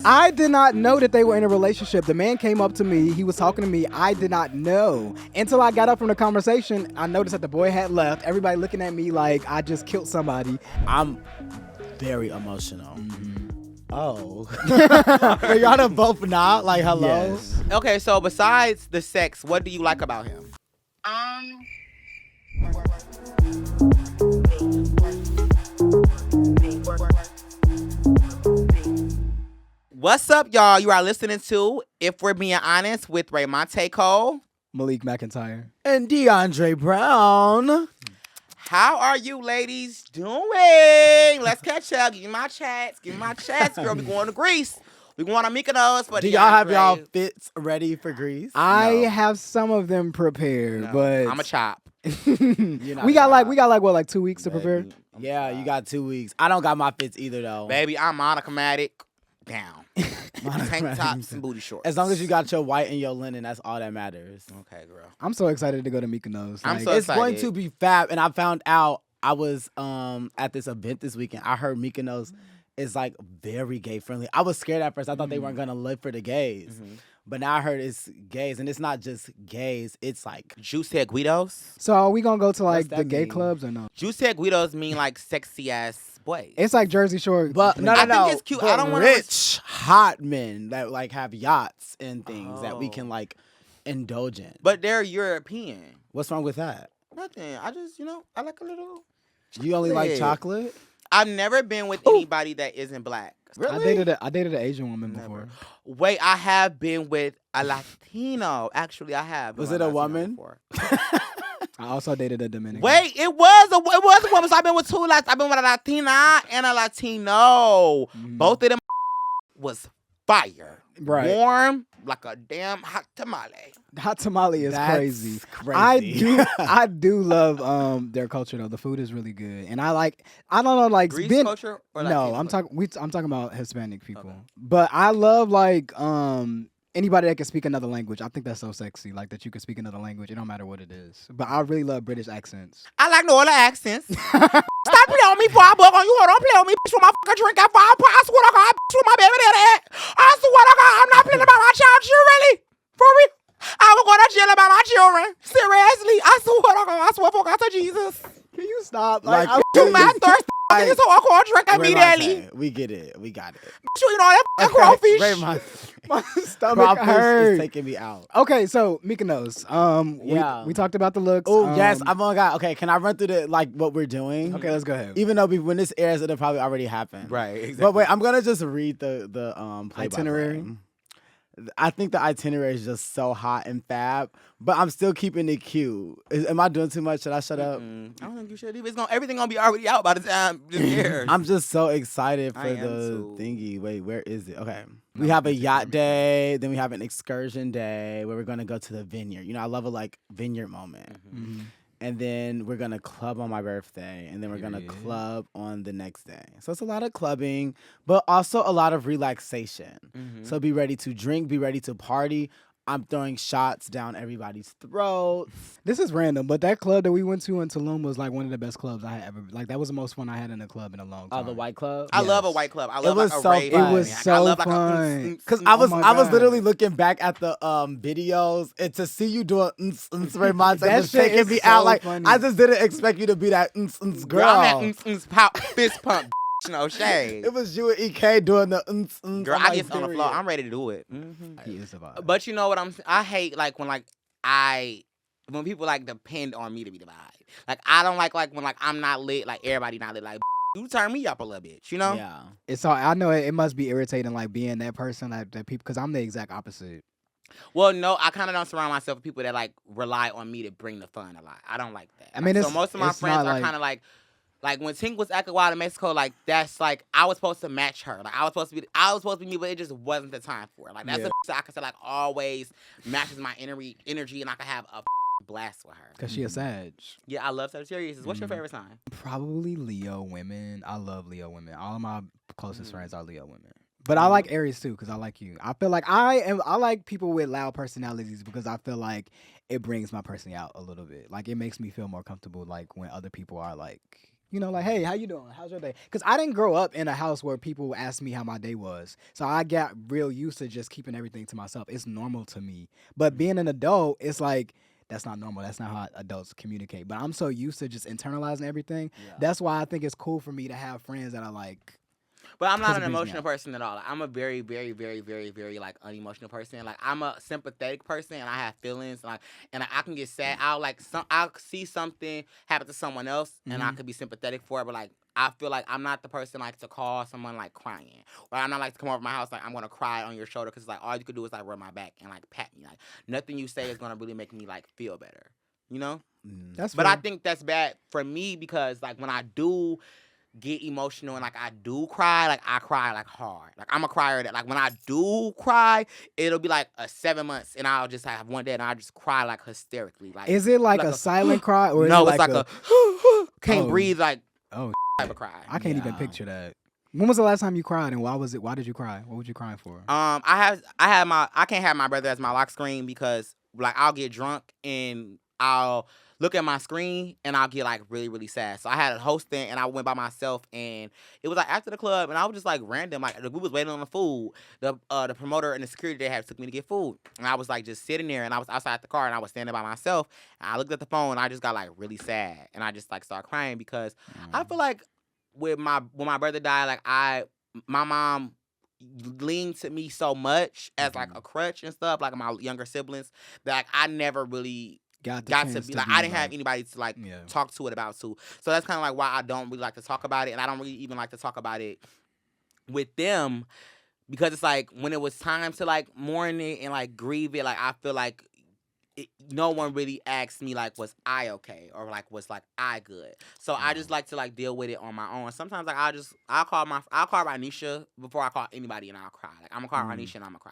I did not know that they were in a relationship. The man came up to me. He was talking to me. I did not know. Until I got up from the conversation, I noticed that the boy had left. Everybody looking at me like I just killed somebody. I'm very emotional. Oh. For y'all to both not? Like, hello? Yes. Okay, so besides the sex, what do you like about him? What's up, y'all? You are listening to If We're Being Honest with Raymonte Cole, Malik McIntyre, and DeAndre Brown. How are you ladies doing? Let's catch up. Give me my chats. Girl, we going to Greece. We going to Mykonos. But Do y'all have y'all fits ready for Greece? I have some of them prepared, but I'm a chop. we got like 2 weeks to prepare. Yeah, you got 2 weeks. I don't got my fits either though. Baby, I'm monochromatic. Down. Tank tops and booty shorts. As long as you got your white and your linen, that's all that matters. Okay, girl. I'm so excited to go to Mykonos. I'm Like, so It's excited. going to be fab. And I found out I was at this event this weekend. I heard Mykonos is like very gay friendly. I was scared at first. I thought they weren't gonna live for the gays. But now I heard it's gays, and it's not just gays. It's like Juicy Guidos. So are we gonna go to like What's that the gay mean? clubs or no? Juicy Guidos mean like sexy ass boys. It's like Jersey Shore. But no. I think it's cute. But I don't wanna rich, hot men that like have yachts and things that we can like indulge in. But they're European. What's wrong with that? Nothing. I just, I like a little. You only like Yeah. chocolate? I've never been with anybody that isn't black. I dated an Asian woman before. Wait, I have been with a Latino. Actually, I have. Was been it with a Latino woman? before. I also dated a Dominican. Wait, it was a woman. So I've been with two. I've been with a Latina and a Latino. Both of them was fire. Right. Warm like a damn hot tamale. Hot tamale is That's crazy. crazy. I do love their culture though. The food is really good, and I don't know, like Greece being, culture or no, Latino I'm culture? talking about Hispanic people. Okay. But I love like anybody that can speak another language. I think that's so sexy, like that you can speak another language. It don't matter what it is. But I really love British accents. I like Noel accents. Stop playing on me before I bug on you. Hold on, play on me, bitch, with my fucking drink at 5 I swear to God, bitch, with my baby there. I swear to God, I'm not playing about my child. You really? For real? I will go to jail about my children. Seriously, I swear to God, I swear for God to Jesus. Can you stop? Like, You my thirst. This is what I call drink immediately. We get it. We got it. You know that fucking crawfish. My stomach Crawfish hurts. is taking me out. Okay, so Mykonos. Yeah. We talked about the looks. Oh yes, I'm on God. Okay, can I run through what we're doing? Okay, let's go ahead. Even though when this airs, it'll probably already happen. Right, exactly. But wait, I'm gonna just read the play-by-play. Itinerary? I think the itinerary is just so hot and fab, but I'm still keeping it cute. Am I doing too much? Should I shut up? I don't think you should. Everything gonna be already out by the time this airs. I'm just so excited for I am the too. thingy. Wait, where is it? Okay. We have a yacht day, then we have an excursion day where we're gonna go to the vineyard. I love a vineyard moment. And then we're going to club on my birthday. And then we're going to club on the next day. So it's a lot of clubbing, but also a lot of relaxation. So be ready to drink, be ready to party. I'm throwing shots down everybody's throats. This is random, but that club that we went to in Tulum was like one of the best clubs I had ever. Like that was the most fun I had in a club in a long time. Oh, the White Club? I love a white club. I love was like a so rave. fun. It was I so love like fun. Because Oh I my was God. literally looking back at the videos and to see you doing Raymonte That was shit taking is me so out. Like funny. I just didn't expect you to be that girl. Girl, I'm that pop, fist pump. No shade. It was you and EK doing the Girl, I'm I like, get on the floor. I'm ready to do it. He is a vibe. But you know what I hate when people depend on me to be the vibe. Like I don't like when I'm not lit, like everybody not lit. Like you turn me up a little bit, Yeah. It's all. I know it must be irritating, like being that person, like that people, because I'm the exact opposite. Well, no, I kind of don't surround myself with people that rely on me to bring the fun a lot. I don't like that. I mean, so it's- most of my it's friends not are kind of like when Tink was acting wild in Mexico, that's I was supposed to match her. I was supposed to be me, but it just wasn't the time for it. Like that's Yeah. a I can say always matches my energy, and I can have a blast with her. Because she a Sag. Yeah, I love Sagittarius. What's your favorite sign? Probably Leo women. I love Leo women. All of my closest friends are Leo women. But I like Aries too, because I like you. I feel like I like people with loud personalities because I feel like it brings my personality out a little bit. Like it makes me feel more comfortable like when other people are like You know, like, hey, how you doing? How's your day? Because I didn't grow up in a house where people asked me how my day was. So I got real used to just keeping everything to myself. It's normal to me. But being an adult, it's like, that's not normal. That's not how adults communicate. But I'm so used to just internalizing everything. Yeah. That's why I think it's cool for me to have friends that are like. But I'm not an emotional person at all. Like, I'm a very, very, very, very, very like unemotional person. Like I'm a sympathetic person, and I have feelings. Like, and I can get sad. I'll see something happen to someone else, and I could be sympathetic for it. But like, I feel like I'm not the person like to call someone like crying, or I'm not like to come over to my house like I'm gonna cry on your shoulder because like all you could do is like rub my back and like pat me. Like nothing you say is gonna really make me like feel better. You know? That's. But fair. I think that's bad for me because like when I do get emotional and like I do cry, like I cry like hard. Like I'm a crier that like when I do cry, it'll be like 7 months and I'll just have one day and I'll just cry like hysterically. Like is it like a silent cry or no, is it it's like a can't breathe like type of cry. I can't even picture that. When was the last time you cried and why was it? Why did you cry? What was you crying for? I can't have my brother as my lock screen because like I'll get drunk and I'll look at my screen and I'll get like really, really sad. So I had a hosting and I went by myself and it was like after the club and I was just like random. Like we was waiting on the food. The promoter and the security they had took me to get food. And I was like just sitting there and I was outside the car and I was standing by myself. And I looked at the phone and I just got like really sad. And I just like started crying because I feel like when my brother died, like my mom leaned to me so much as like a crutch and stuff, like my younger siblings, that like, I never really got to be like I didn't have anybody to like talk to it about too. So that's kind of like why I don't really like to talk about it, and I don't really even like to talk about it with them because it's like when it was time to like mourn it and like grieve it, like I feel like no one really asked me like was I okay or like was like I good. So I just like to like deal with it on my own. Sometimes like I'll call Ranisha before I call anybody and I'll cry. Like I'm gonna call Ranisha and I'm gonna cry.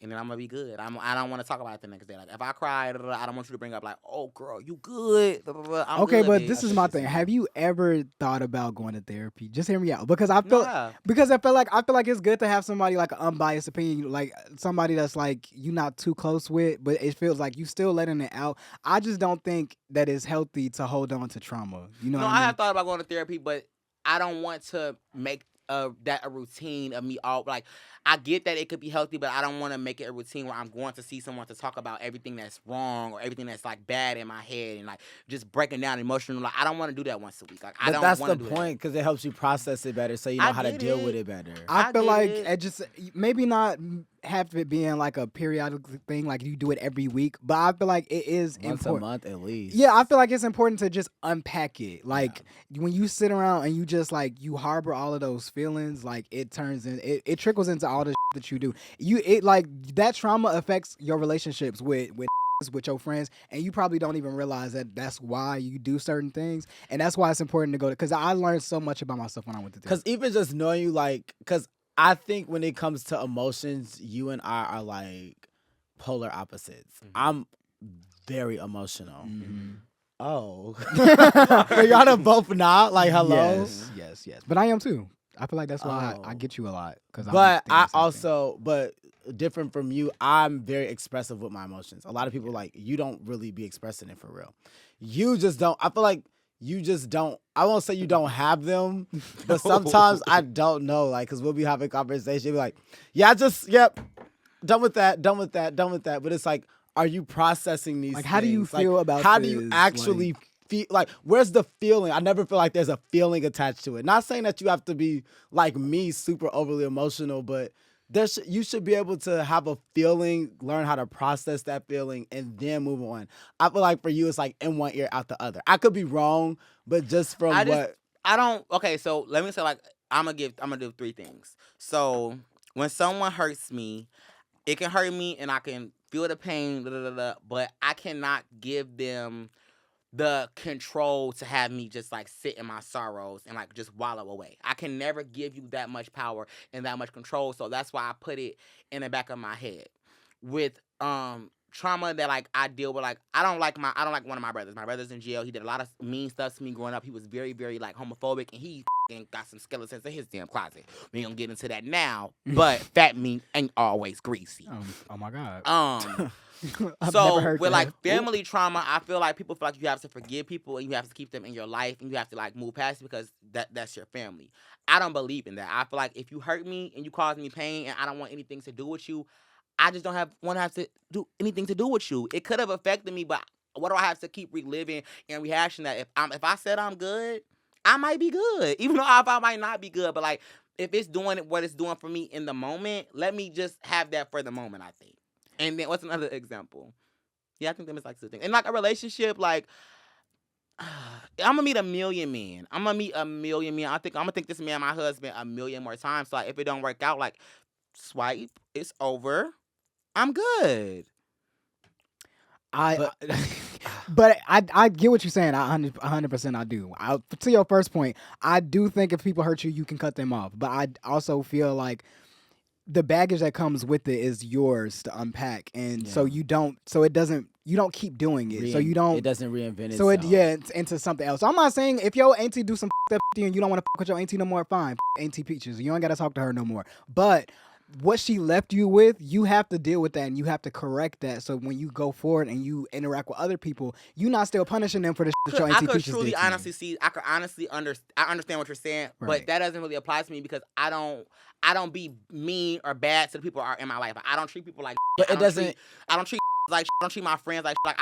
And then I'm gonna be good. I don't want to talk about it the next day. Like if I cry, I don't want you to bring up like, "Oh, girl, you good?" I'm okay, good, but bitch. this is my thing. Have you ever thought about going to therapy? Just hear me out, because I feel like it's good to have somebody like an unbiased opinion, like somebody that's like you not too close with, but it feels like you still letting it out. I just don't think that it's healthy to hold on to trauma. You know? No, what I mean? have thought about going to therapy, but I don't want to make that a routine of me all like. I get that it could be healthy, but I don't want to make it a routine where I'm going to see someone to talk about everything that's wrong or everything that's like bad in my head and like just breaking down emotional. Like I don't want to do that once a week. Like I don't. That's want to the do point because it helps you process it better, so you know how to deal with it better. I feel like it just maybe not have it being like a periodic thing, like you do it every week, but I feel like it is once important. A month at least. Yeah, I feel like it's important to just unpack it. Like when you sit around and you just like you harbor all of those feelings, like it turns in it trickles into all the that you do. Like that trauma affects your relationships with your friends, and you probably don't even realize that that's why you do certain things, and that's why it's important to go to. Because I learned so much about myself when I went to therapy. Because even just knowing you, like, because I think when it comes to emotions, you and I are like polar opposites. Mm-hmm. I'm very emotional. Mm-hmm. Oh, y'all are both not like hello. Yes. But I am too. I feel like that's why I get you a lot. But different from you, I'm very expressive with my emotions. A lot of people like you don't really be expressing it for real. You just don't. I feel like you just don't. I won't say you don't have them, but sometimes I don't know. Like, cause we'll be having conversation, be like, done with that. But it's like, are you processing these? Like, how do you feel about? How do you actually? Feel like where's the feeling? I never feel like there's a feeling attached to it. Not saying that you have to be like me, super overly emotional, but you should be able to have a feeling, learn how to process that feeling, and then move on. I feel like for you, it's like in one ear, out the other. I could be wrong, but just from Okay, so let me say like I'm gonna do 3 things. So when someone hurts me, it can hurt me, and I can feel the pain, but I cannot give them the control to have me just like sit in my sorrows and like just wallow away. I can never give you that much power and that much control. So that's why I put it in the back of my head. With trauma that like I deal with. Like I don't like one of my brothers. My brother's in jail. He did a lot of mean stuff to me growing up. He was very, very like homophobic, and he got some skeletons in his damn closet. We ain't gonna get into that now. But fat meat ain't always greasy. Oh my God. I've So never heard with that. like family trauma, I feel like people feel like you have to forgive people and you have to keep them in your life and you have to like move past it because that's your family. I don't believe in that. I feel like if you hurt me and you cause me pain and I don't want anything to do with you, I just don't want to have to do anything to do with you. It could have affected me, but what do I have to keep reliving and rehashing that? If I said I'm good, I might be good, even though I might not be good. But like if it's doing what it's doing for me in the moment, let me just have that for the moment. I think. And then what's another example? Yeah, I think them is like two things. And like a relationship, like I'm gonna meet a million men. I think I'm gonna think this man, my husband, a million more times. So like, if it don't work out, like swipe, it's over. I'm good. But I get what you're saying. 100% I do. To your first point, I do think if people hurt you, you can cut them off. But I also feel like the baggage that comes with it is yours to unpack, and so you don't keep doing it. So you don't. It doesn't reinvent itself. So it's into something else. So I'm not saying if your auntie do some up and you don't want to with your auntie no more, fine. Auntie Peaches, you ain't gotta talk to her no more. But what she left you with, you have to deal with that and you have to correct that. So when you go forward and you interact with other people, you're not still punishing them for the shit that your auntie Peaches did. I understand what you're saying, but that doesn't really apply to me because I don't be mean or bad to the people who are in my life. I don't treat people like. But I don't treat like. I don't treat my friends like. Like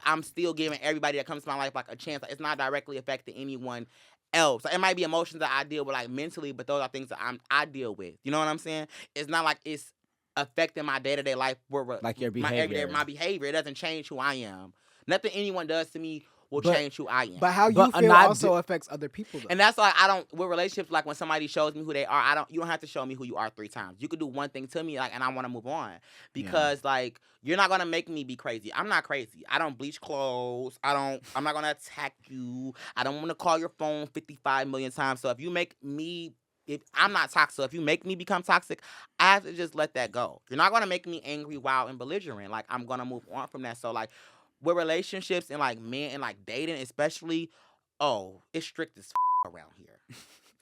I'm still giving everybody that comes to my life like a chance. Like, it's not directly affecting anyone else. Like, it might be emotions that I deal with like mentally, but those are things that I deal with. You know what I'm saying? It's not like it's affecting my day-to-day life. Like your behavior. My behavior. It doesn't change who I am. Nothing anyone does to me will change who I am. But how you feel also affects other people, though. And that's why with relationships, like when somebody shows me who they are, you don't have to show me who you are 3 times. You could do one thing to me, like, and I want to move on. Because like, you're not gonna make me be crazy. I'm not crazy. I don't bleach clothes. I'm not gonna attack you. I don't wanna call your phone 55 million times. So if you make me I'm not toxic. So if you make me become toxic, I have to just let that go. You're not gonna make me angry, wild, and belligerent. Like, I'm gonna move on from that. So like, with relationships and like men and like dating especially, it's strict as around here.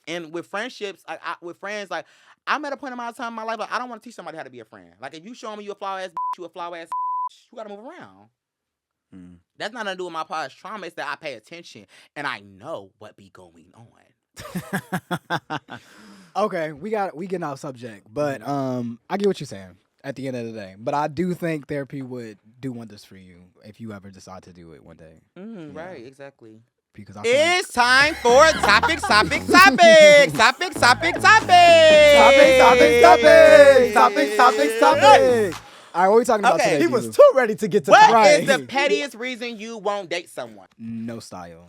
And with friendships, with friends, like I'm at a point in my time in my life, like I don't want to teach somebody how to be a friend. Like if you show me you a flower ass, you gotta move around. That's not to do with my past trauma. It's that I pay attention and I know what be going on. Okay, we getting off subject, but I get what you're saying. At the end of the day, but I do think therapy would do wonders for you if you ever decide to do it one day. Right, exactly. Because it's time for topic. All right, what are we talking about today? He was too ready to get to What is the pettiest reason you won't date someone? No style.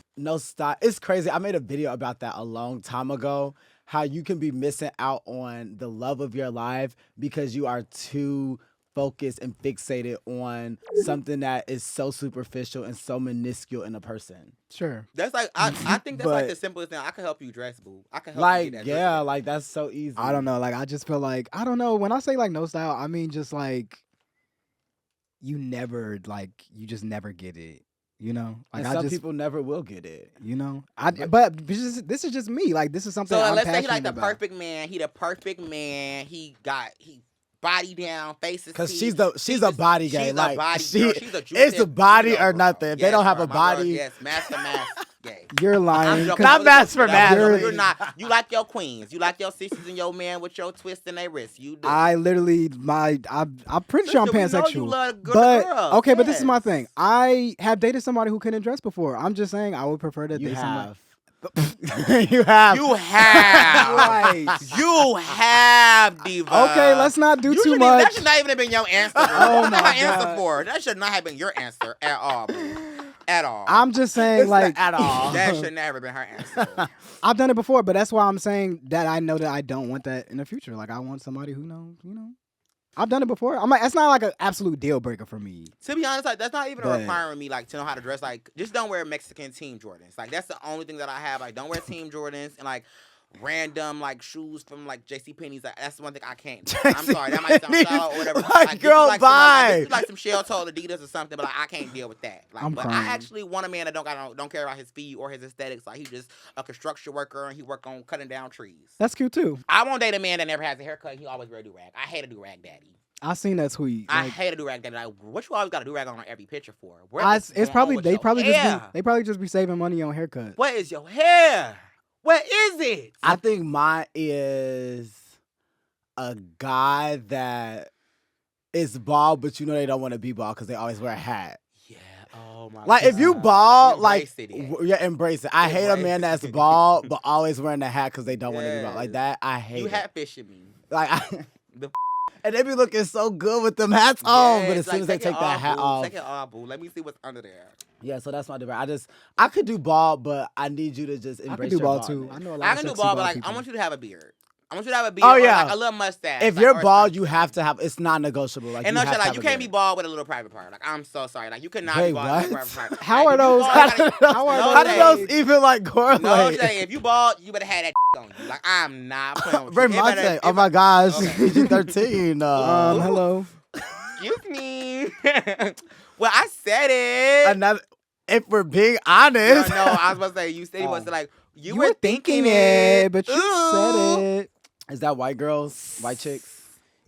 It's crazy. I made a video about that a long time ago. How you can be missing out on the love of your life because you are too focused and fixated on something that is so superficial and so minuscule in a person. Sure. That's like I think that's like the simplest thing. I can help you dress, boo. I can help you get that dress. Like that's so easy. I don't know. Like I just feel like I don't know. When I say like no style, I mean just like you just never get it. You know, like and some people never will get it. You know, but this is just me. Like this is something. So let's say he like the perfect man. He the perfect man. He body down, faces. Because she's a body gay. She's like a body. It's a body or nothing. If they don't have a body. Yes, mask gay. You're lying. Not mask for mask. You're not. You like your queens. You like your sisters and your man with your twist in their wrist. You do. I'm pretty sure I'm pansexual. But but this is my thing. I have dated somebody who couldn't dress before. I'm just saying I would prefer to date somebody. You have. Right. You have, Diva. Okay, let's not do too much. That should not even have been your answer. Oh my God. Answer for. That should not have been your answer at all. At all. I'm just saying, at all. That should never been her answer. I've done it before, but that's why I'm saying that I know that I don't want that in the future. Like I want somebody who knows, you know. I've done it before. I'm like, it's not like an absolute deal breaker for me. To be honest, like that's not even a requirement me, like to know how to dress. Like, just don't wear Mexican team Jordans. Like that's the only thing that I have. Like, don't wear team Jordans. And like, random like shoes from like JCPenney's. Like, that's the one thing I can't do. I'm sorry, that might sound shallow or whatever. Like, girl, bye. Like some shell-toed Adidas or something, but like I can't deal with that. Like, I'm but crying. I actually want a man that don't care about his feet or his aesthetics. Like he's just a construction worker and he work on cutting down trees. That's cute too. I won't date a man that never has a haircut. He always wear a do-rag. I hate a do-rag daddy. I seen that tweet. I Like, hate a do-rag daddy. Like, what you always got a do-rag on every picture for? it's probably they probably just be saving money on haircuts. What is your hair? What is it? I think mine is a guy that is bald, but you know they don't want to be bald because they always wear a hat. Yeah. Oh my. Like God. if you bald, Embrace like it. embrace it. I hate a man that's bald but always wearing a hat because they don't want to be bald. Like that, I hate. You it. hatfishing me. Like The and they be looking so good with them hats on, but Yes, as soon as they take take it that hat boo. off, Take it off, boo. Let me see what's under there. yeah. So that's my difference. I could do bald, but I need you to just I embrace can do your bald too. baldness. I know a lot I of can do sexy bald, but like people. I want you to have a beard. I want you to have a beard. Oh, or, yeah. like, a little mustache. If like, you're or bald, something. you have to have. It's non-negotiable. Like And you no have shit, to like you have a can't be beard. bald with a little private part. Like I'm so sorry. Like you cannot Wait, be bald with a what? private part. How Like, are if you those? bald, How no are How those? do those even like No correlate? shade. If you bald, you better have that on you. Like I'm not playing with you. It Raymonte, better- oh it my gosh, Okay. PG-13. Hello. Excuse me. Well, I said it. Another. If we're being No, honest, I was about to say you said he was like you were thinking it, but you said it. is that white girls, white chicks?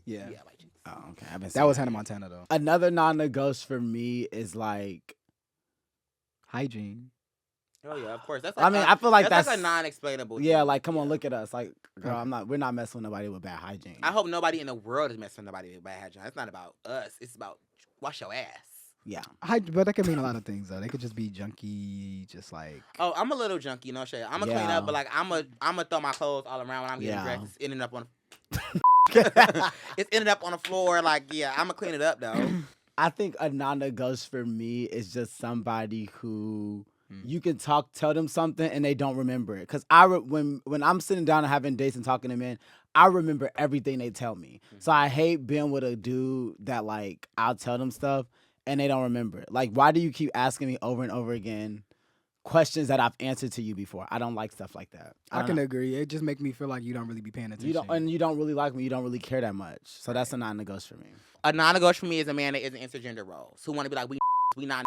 Yeah. Yeah, like, Oh, okay. I haven't That seen was Hannah Montana though. Another non-negotiable for me is like. Hygiene. oh yeah, of course. That's I mean, I feel like that's that's a non-explainable. yeah. thing. Like, come on, look at us. Like, girl, we're not messing with nobody with bad hygiene. I hope nobody in the world is messing with nobody with bad hygiene. It's not about us. It's about wash your ass. Yeah. But that could mean a lot of things though. They could just be junky, just like. Oh, I'm a little junky, no shit. I'm gonna clean Yeah. up, but like I'm gonna throw my clothes all around when I'm getting Yeah. dressed. It's ending up on. It's ended up on the floor. Like yeah, I'm gonna clean it up though. I think a non-negotiable for me is just somebody who you can tell them something and they don't remember it. Cause when I'm sitting down and having dates and talking to men, I remember everything they tell me. So I hate being with a dude that like I'll tell them stuff and they don't remember it. Like, why do you keep asking me over and over again questions that I've answered to you before? I don't like stuff like that. I can agree. It just make me feel like you don't really be paying attention. You don't really like me. You don't really care that much. So that's a non-negotiable for me. A non-negotiable for me is a man that isn't into gender roles. Who want to be like we not.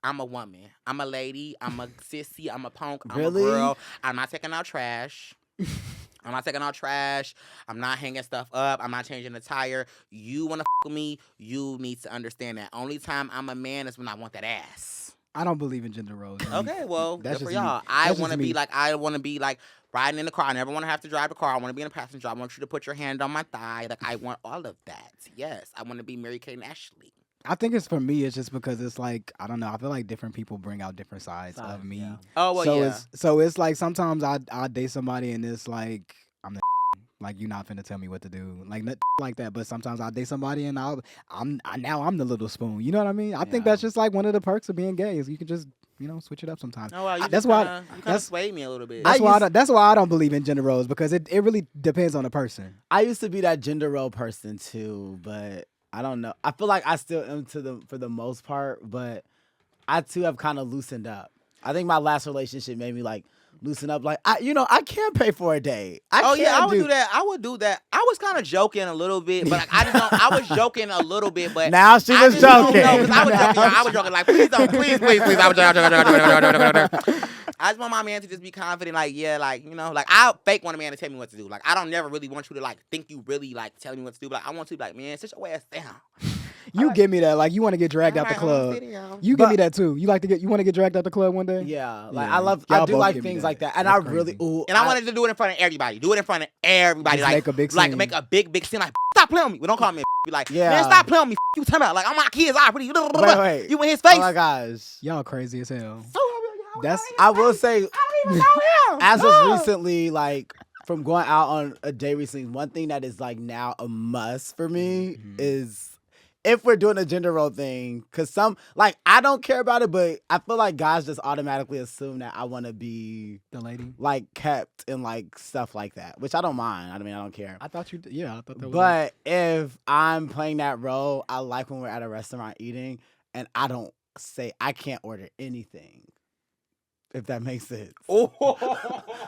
I'm a woman. I'm a lady. I'm a sissy. I'm a punk. I'm Really? a girl. I'm not taking out trash. I'm not taking out trash. I'm not hanging stuff up. I'm not changing the tire. You want to with me? You need to understand that. Only time I'm a man is when I want that ass. I don't believe in gender roles. Okay, well, That's good for just me. y'all. I That's want to just be me. I want to be like riding in the car. I never want to have to drive the car. I want to be in a passenger. I want you to put your hand on my thigh. Like I want all of that. Yes, I want to be Mary Kate and Ashley. I think it's for me. It's just because it's like I don't know. I feel like different people bring out different sides of me. Yeah. Oh well, so yeah. it's like sometimes I date somebody and it's like I'm the like you're not finna tell me what to do, like nothing like that. But sometimes I date somebody and I'm the little spoon. You know what I mean? I think Yeah. that's just like one of the perks of being gay is you can just switch it up sometimes. Oh, wow, you That's just why- kinda, you kind of that's- swayed me a little bit. That's why I don't believe in gender roles because it really depends on the person. I used to be that gender role person too, but I don't know. I feel like I still am for the most part, but I too have kind of loosened up. I think my last relationship made me like loosen up. Like I can't pay for a date. I would do that. I would do that. I was kind of joking a little bit, but like, I just don't. I was joking a little bit, but Now she I was just don't joking. know, 'cause I was joking. I was joking. Like, please don't, please. I was joking. I just want my man to just be confident. Like, yeah, like like I fake want a man to tell me what to do. Like, I don't never really want you to like think you really like telling me what to do. But like, I want you to be like, man, sit your ass down. You give me that. Like you want to get dragged out the club. You give me that too. You want to get dragged out the club one day? Yeah, like Yeah. I Y'all do both like give me things that. like that, and That's I really crazy. And I wanted to do it in front of everybody. Do it in front of everybody. Just Like make a big like scene. make a big scene. Like stop playing with me. Well, don't call me. Be like, Yeah. man, stop playing with me. You talking about like I'm my kids. I pretty. Wait. You in his face. Oh my gosh. Y'all crazy as hell. That's I will say, I don't even know him. as of recently, like from going out on a date recently, one thing that is like now a must for me is if we're doing a gender role thing, because some like I don't care about it, but I feel like guys just automatically assume that I want to be The lady. like kept and like stuff like that, which I don't mind. I mean, I don't care. I thought you. Yeah, I thought that was. But if I'm playing that role, I like when we're at a restaurant eating and I don't say I can't order anything. If that makes sense. Oh,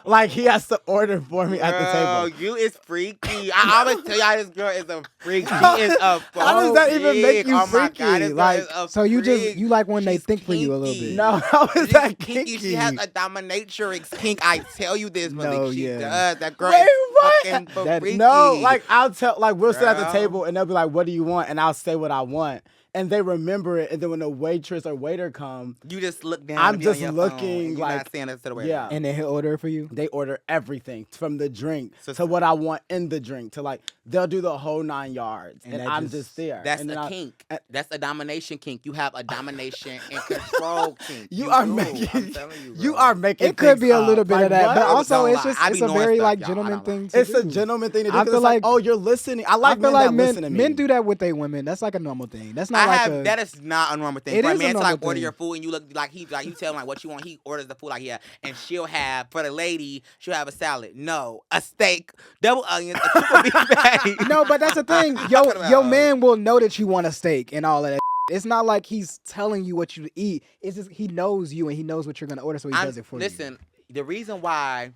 Like he has to order for me at the table. you is freaky. I always tell y'all this girl is a freak. She is a How does that even make you oh my freaky? God, this girl Like, is a So you just freak. you like when they She's think for you a little kinky. bit. No, how is She's that kinky. kinky? She has a dominatrix kink. I tell you this, No, Malik. She yeah. does. That girl Wait, is what? fucking That- freaky. No, like I'll tell, like we'll sit at the Girl. table and they'll be like, "What do you want?" And I'll say what I want, and they remember it. And then when the waitress or waiter come, You just look down. I'm and be on just your looking phone, and you're like- not saying this to the waiter. yeah. And then he'll order it for you. they order everything from the drink So- to what I want in the drink to like they'll do the whole 9 yards, And and that I'm just- just there. That's and then a I- kink. uh, That's a domination kink. You have a domination and control kink. You are do. making. I'm telling you, You bro. are making. It could things be a up. little bit Like, of that, what? but also Don't it's lie. just I it's be a knowing very stuff, like y'all. I gentleman don't thing. lie. To It's a do. gentleman thing to do. I 'Cause feel it's like, like- oh, you're listening. I like I feel men like that men listen to me. men do that with their women. That's like a normal thing. That's not I like have a. that is not a normal thing. It For a is a man to like normal order thing. your food and you look like you tell him like what you want, he orders the food like yeah, and she'll have for the lady she'll have a salad, no, a steak, double onions, a triple beef patty. No, but that's the thing. Talking Your about- man will know that you want a steak and all of that. It's not like he's telling you what you to eat. It's just he knows you and he knows what you're gonna order, so he does it for you. Listen, the reason why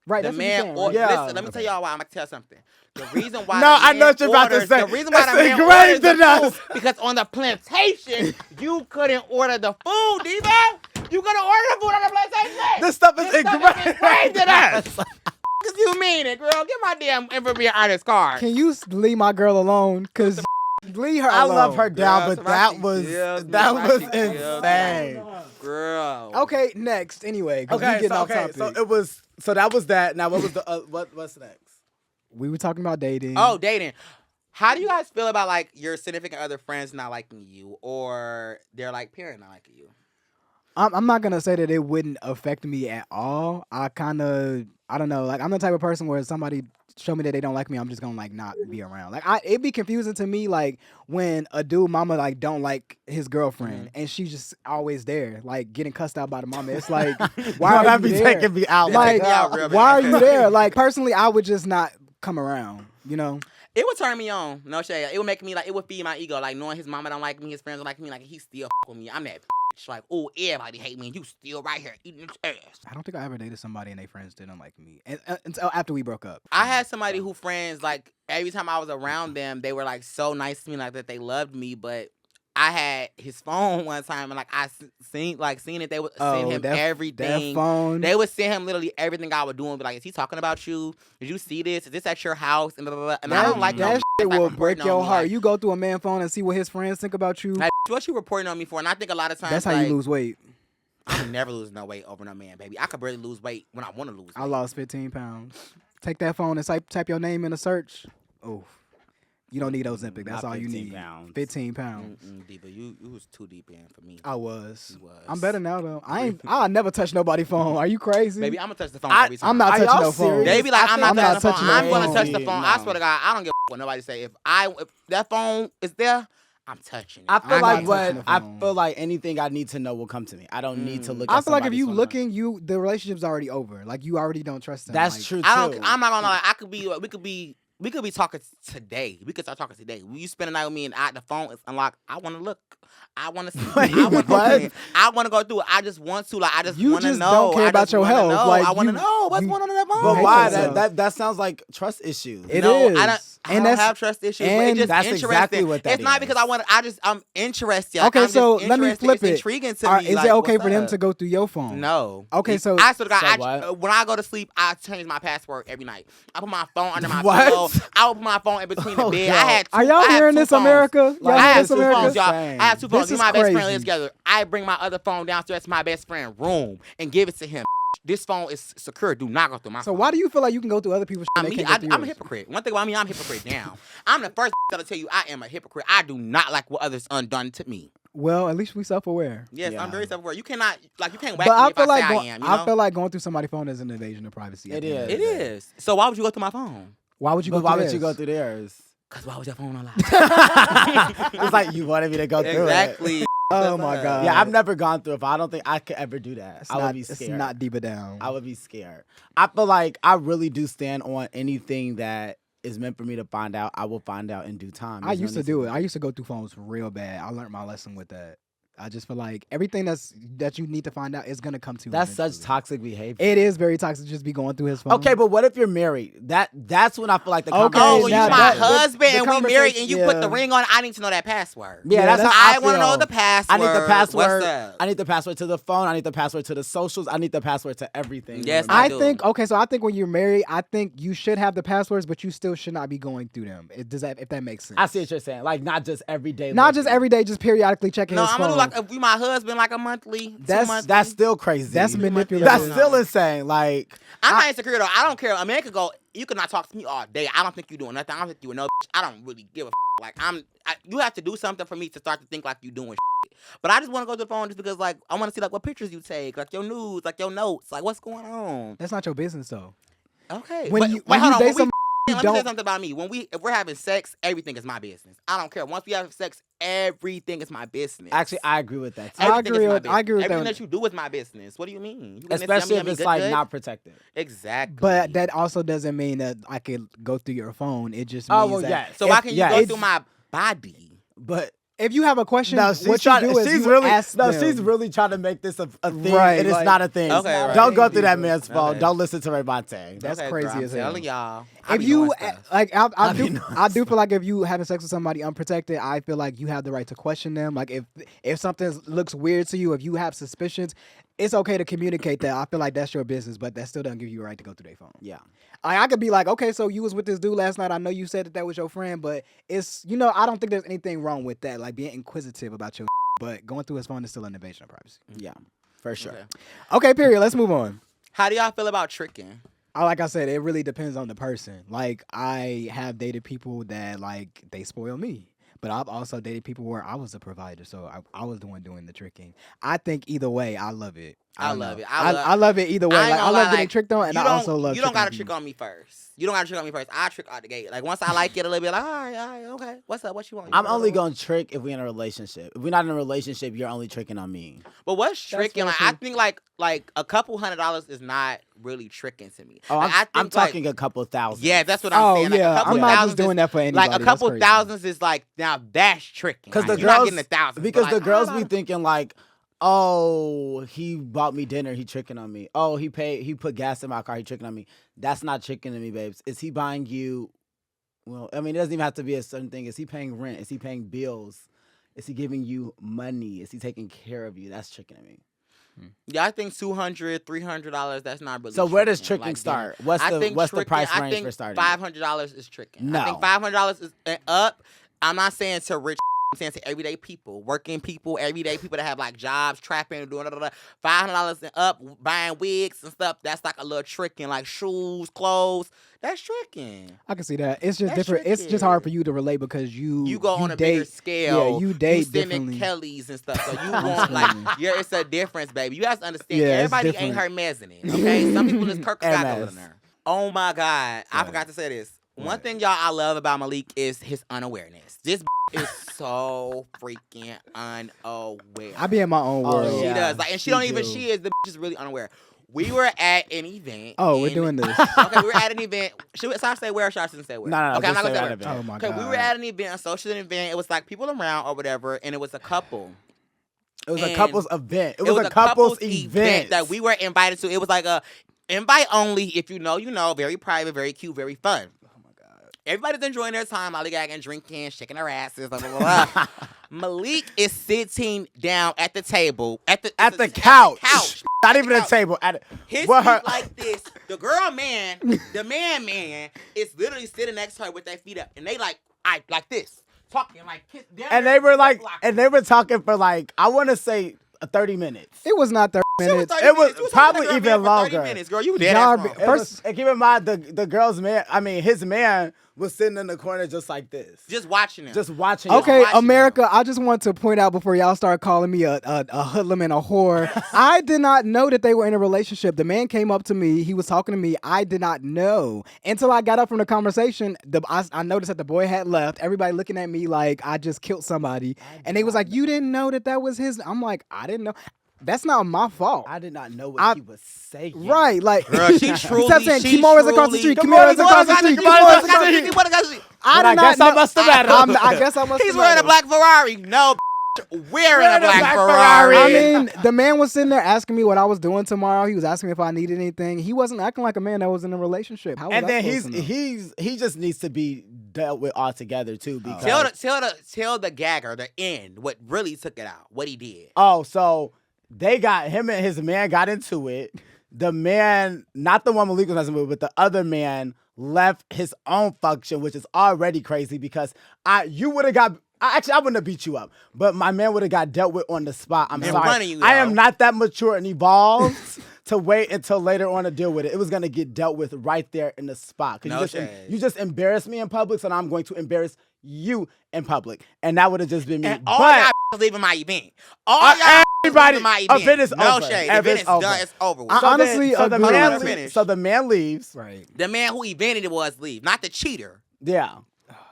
Right? the That's what man you're saying, or right? Yeah. listen, let me tell y'all why. I'm gonna tell something. The reason why No, the I man know what you're about to orders- say. The reason why It's the man engraved orders in us. the food because on the plantation you couldn't order the food, Diva. You couldn't order the food on the plantation. This stuff is This stuff engraved. is engraved in us. Cause you mean it, girl. Get my damn infamy artist card. Can you leave my girl alone? Cause leave her I alone. love her down, Girl, but that Sriracha was kills me. that was Sriracha kills me. insane. Girl. Okay, next. Anyway, 'cause we Okay, getting so off topic. so it was so that was that. Now what was the what's next? We were talking about dating. Oh, dating. How do you guys feel about like your significant other friends not liking you or their like parent not liking you? I'm not gonna say that it wouldn't affect me at all. I don't know. Like I'm the type of person where somebody show me that they don't like me, I'm just gonna like not be around. Like it'd be confusing to me like when a dude mama like don't like his girlfriend and she's just always there, like getting cussed out by the mama. It's like why are that you be there? taking me out Like me out real bad. why are you there? Like personally, I would just not come around. You know. It would turn me on. No shade. It would make me like, it would feed my ego. Like knowing his mama don't like me, his friends don't like me, like he still with me. I'm that bitch. Like, oh, everybody hate me and you still right here eating this ass. I don't think I ever dated somebody and their friends didn't like me until after we broke up. I had somebody who friends, like, every time I was around them, they were, like, so nice to me, like, that they loved me, but I had his phone one time, and, like, I seen it. They would send him everything. That phone. They would send him literally everything I would do and be like, is he talking about you? Did you see this? Is this at your house? And blah, blah, blah. And I don't like that shit like, will reporting break on your me, heart. like- You go through a man phone and see what his friends think about you. Like, what you reporting on me for? And I think a lot of times, That's how like, you lose weight. I can never lose no weight over no man, baby. I could barely lose weight when I want to lose weight. I lost 15 pounds. Take that phone and type your name in a search. Oh, you don't need Ozempic. That's Not all you 15 need. pounds. 15 pounds. Diva, you was too deep in for me. I was. You was. I'm better now though. I'll never touch nobody's phone. Are you crazy? Baby, I'm gonna touch the phone I- every time. I'm not Are touching y'all no phone. serious? They be like, I I'm think not I'm touching the not phone. touching I'm no gonna phone. touch the phone. I No. swear to God, I don't give a what nobody say. If that phone is there, I'm touching it. I feel I'm like not touching what the I phone. feel like anything I need to know will come to me. I don't need to look. I at feel like if somebody's you phone. looking, the relationship's already over. Like you already don't trust them. That's Like, true too. I'm not gonna lie. We could be talking today. We could start talking today. When you spend the night with me and the phone is unlocked, I want to look. I want to see. Wait, I want what? to. I want to go through it. I just want to. Like I just You want to just know. don't care I about just your wanna health. know. Like, I want to you- know what's you- going on in that phone. But hate why? yourself. That sounds like trust issues. It no, is. I don't And that's- have trust issues. But and it's just that's interesting. exactly what that It's not is. because I'm interested. Okay, I'm just so let me interested. flip It's it. intriguing to me. Is like, it okay what's for them up? to go through your phone? No. Okay, so- I swear to God, So what? when I go to sleep, I change my password every night. I put my phone under my What? pillow. I will put my phone in between the Oh, bed. God. I had two, Are y'all I had hearing two this, phones. America? Y'all Like, I hearing have this, two America? phones, y'all. Insane. I have two This phones. Me is and my best friend crazy. live together. I bring my other phone downstairs to my best friend's room and give it to him. This phone is secure. Do not go through my So phone. why do you feel like you can go through other people's shit and they can't go through I'm a yours? hypocrite. One thing about me, I'm a hypocrite down. I'm the first that'll tell you I am a hypocrite. I do not like what others undone to me. Well, at least we self-aware. Yes, Yeah. I'm very self-aware. You cannot, like, you can't But whack me I if feel I say like I am, you know? I feel like going through somebody's phone is an invasion of privacy. at It the end of the It day. is. So why would you go through my phone? Why would you But go why through would you go theirs? through theirs? Because why was your phone unlocked? It's like you wanted me to go through it. Exactly. Oh my god. Yeah, I've never gone through it, but I don't think I could ever do that. It's I not, would be it's scared. not deeper down. I would be scared. I feel like I really do stand on anything that is meant for me to find out. I will find out in due time. I used to do it. I used to go through phones real bad. I learned my lesson with that. I just feel like everything that you need to find out is gonna come to you. That's such eventually. toxic behavior. It is very toxic. Just be going through his phone. Okay, but what if you're married? That's when I feel like the Okay, Oh, conversation. you now my that- husband the and we married and you put the conversation- ring on. I need to know that password. Yeah, Yeah, that's that's how I want to know feel. the password. I need the password. What's up? I need the password to the phone. I need the password to the socials. I need the password to everything. Yes, I do. think okay, so I think when you're married, I think you should have the passwords, but you still should not be going through them. Does that if that makes sense? I see what you're saying. Like not just every day. Not just every day, just periodically checking No, his I'm phone. gonna do like if we my husband like a monthly. That's still crazy. That's manipulative. That's still insane. Like I'm not insecure though. I don't care. A man could go. You could not talk to me all day. I don't think you're doing nothing. I don't think you doing no. I don't really give a. Like you have to do something for me to start to think like you doing. But I just want to go to the phone just because like I want to see like what pictures you take, like your news, like your notes, like what's going on. That's not your business though. Okay. When but, you wait, when hold you on. date When we somebody, you let me say don't. something about me. If we're having sex, everything is my business. I don't care. Once we have sex, everything is my business. actually, I agree with that. Too. I Everything agree is my with- I agree with Everything that. that you do is my business. What do you mean? You can Especially if yummy, it's good, like good? not protected. Exactly. But that also doesn't mean that I could go through your phone. It just Oh means well, that yeah. So why can you go through my body? But if you have a question, no, she's what you trying. do is She's you really ask them. she's really trying to make this a thing, Right, and it's like- not a thing. Okay, right. Don't go through that Okay. man's phone. Okay. Don't listen to Raymonte. That's Okay, crazy girl, I'm as hell. telling y'all. I If be you knowing stuff. like, I I be do, knowing I do feel like if you having sex with somebody unprotected, I feel like you have the right to question them. Like if something looks weird to you, if you have suspicions, it's okay to communicate that. I feel like that's your business, but that still doesn't give you a right to go through their phone. Yeah. I could be like, okay, so you was with this dude last night. I know you said that was your friend, but it's I don't think there's anything wrong with that. Like being inquisitive about your, but going through his phone is still an invasion of privacy. Yeah, for sure. Okay. Okay, period. Let's move on. How do y'all feel about tricking? Like I said, it really depends on the person. Like I have dated people that like they spoil me, but I've also dated people where I was a provider, so I was the one doing the tricking. I think either way, I love it. I don't love know. it. I love it either way. I ain't Like I gonna love lie, getting like, tricked on, and I also love. You don't gotta tricking trick on me first. You don't gotta trick on me first. I trick out the gate. Like once I like it a little bit, like all right, okay. What's up? What you want? You I'm want only to- going to trick if we're in a relationship. If we're not in a relationship, you're only tricking on me. But what's tricking? very Like I true. think like a couple $100 is not really tricking to me. Oh, Like, I think I'm like, talking a couple thousand. Yeah, that's what I'm Oh saying. Like, yeah, a couple I'm not just thousands doing is, that for anybody. like a That's couple crazy. thousands is like now that's tricking. Because Like, the you're not girls, getting $1,000s. because but, the like, girls I be don't- thinking like, oh, he bought me dinner, he tricking on me. Oh, he put gas in my car, he tricking on me. That's not tricking on me, babes. Is he buying you? Well, I mean, it doesn't even have to be a certain thing. Is he paying rent? Is he paying bills? Is he giving you money? Is he taking care of you? That's tricking on me. Yeah, I think $200, $300. That's not really. So where does tricking, tricking like, start? dinner. What's I the think what's the tricking- price I range think for starting? $500 is tricking. No. I think $500 is up. I'm not saying to rich. I'm saying to everyday people, working people, everyday people that have like jobs, trapping, doing $500 and up, buying wigs and stuff. That's like a little tricking, like shoes, clothes. That's tricking. I can see that. It's just That's different. It's just tricky. hard for you to relate because you You go on a date, bigger scale. Yeah, you date sending differently. Kellys and stuff. So you want like, yeah, it's a difference, baby. You have to understand. Yeah, it's everybody different. ain't her mezzanine. Okay, some people just Kirk Hermes. over there. Oh my God, I forgot to say this. One thing y'all I love about Malik is his unawareness. This is so freaking unaware. I be in my own Oh, world. She yeah. does. Like, and she is the is really unaware. We were at an event. Oh, we're and- doing this. Okay, we were at an event. Should I say where or should I say where? No, Okay, I'm just not gonna say say that where. a bit. Oh my Okay, god. we were at an event, a social event. It was like people around or whatever, and it was a couple. It was a and couples event. It was a couples event that we were invited to. It was like a invite only. If you know, you know. Very private, very cute, very fun. Oh my god. Everybody's enjoying their time, lollygagging, drinking, shaking their asses, blah, blah, blah, blah. Malik is sitting down at the table, at the couch. couch. Not At even the a couch. table. His What feet her- like this. The girl man, the man is literally sitting next to her with their feet up, and they like this, talking like kiss. And they were like, and they were talking for like, I want to say 30 minutes. It was not 30 minutes. It was probably even 30 longer. minutes, girl. You dead Y'all ass be- wrong. First- And keep in mind, the girl's man, I mean, his man was sitting in the corner just like this. Just watching him. Just watching. Okay, watching America, I just want to point out before y'all start calling me a hoodlum and a whore. I did not know that they were in a relationship. The man came up to me. He was talking to me. I did not know until I got up from the conversation. I noticed that the boy had left. Everybody looking at me like I just killed somebody. And they was like, you didn't know that was his. I'm like, I didn't know. That's not my fault. I did not know what he was saying. Right, like Girl, she truly. kept saying, she Kimura's across the truly- street. Kimura's across the street. Kimura's across the street. Kimura's across the street. I But I did not guess I know- must have met him. I guess I must He's have wearing met a him. black Ferrari. No, wearing a black Ferrari. I mean, the man was sitting there asking me what I was doing tomorrow. He was asking me if I needed anything. He wasn't acting like a man that was in a relationship. How was And I then supposed to know? he just needs to be dealt with altogether too. Because Tell the gagger, the end, what really took it out, what he did. so they got him and his man got into it. The man, not the one Malik was messing with, but the other man left his own function, which is already crazy because you would have got. I wouldn't have beat you up, but my man would have got dealt with on the spot. I'm sorry. Front of you, I am not that mature and evolved to wait until later on to deal with it. It was gonna get dealt with right there in the spot. You just embarrassed me in public, so now I'm going to embarrass you in public, and that would have just been me. And all y'all leaving my event. All y'all everybody, leaving my event. event is no over. shade. Event The event is is over. done. It's over. I honestly agree. So the man leaves. Right. The man who evented it was leave, not the cheater. Yeah.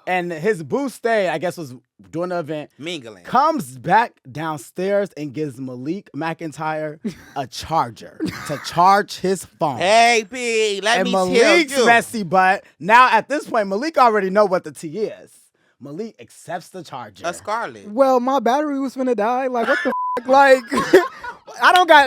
And his boo stay, I guess, was doing the event. Mingling. Comes back downstairs and gives Malik McIntyre a charger to charge his phone. Hey, P, let me Malik's tell you. messy butt. Now, at this point, Malik already know what the tea is. Malik accepts the charger. A Scarlet. Well, my battery was finna die. Like, what the f? Like,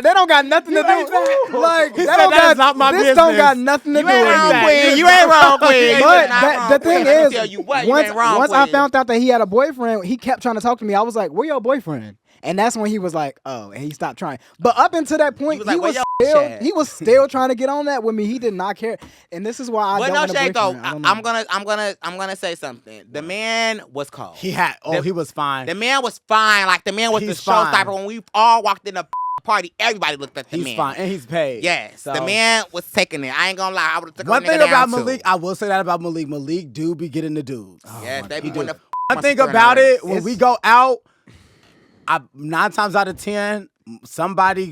they don't got nothing to do. Like, He said, "That is not my this business." don't got nothing to You do ain't with wrong, me. Queen. You ain't wrong, Queen. But the thing Let me is, tell you what, you once ain't wrong, I Queen. found out that he had a boyfriend, he kept trying to talk to me. I was like, "Where your boyfriend?" And that's when he was like, "Oh," and he stopped trying. But up until that point, was like, "Where your at?" he was still trying to get on that with me. He did not care, and this is why I But don't no want a shade though. boyfriend. I don't know. I'm gonna say something. The man was cold. He was fine. The man was fine. Like the man was He's the fine. showstopper. When we all walked in the party, everybody looked at the man. He's fine, and he's paid. Yes, So- the man was taking it. I ain't gonna lie. I would have took One a thing nigga about down, too. Malik, I will say that about Malik. Malik do be getting the dudes. Yes, they be doing the. One thing about it, when we go out, 9 times out of 10, Malik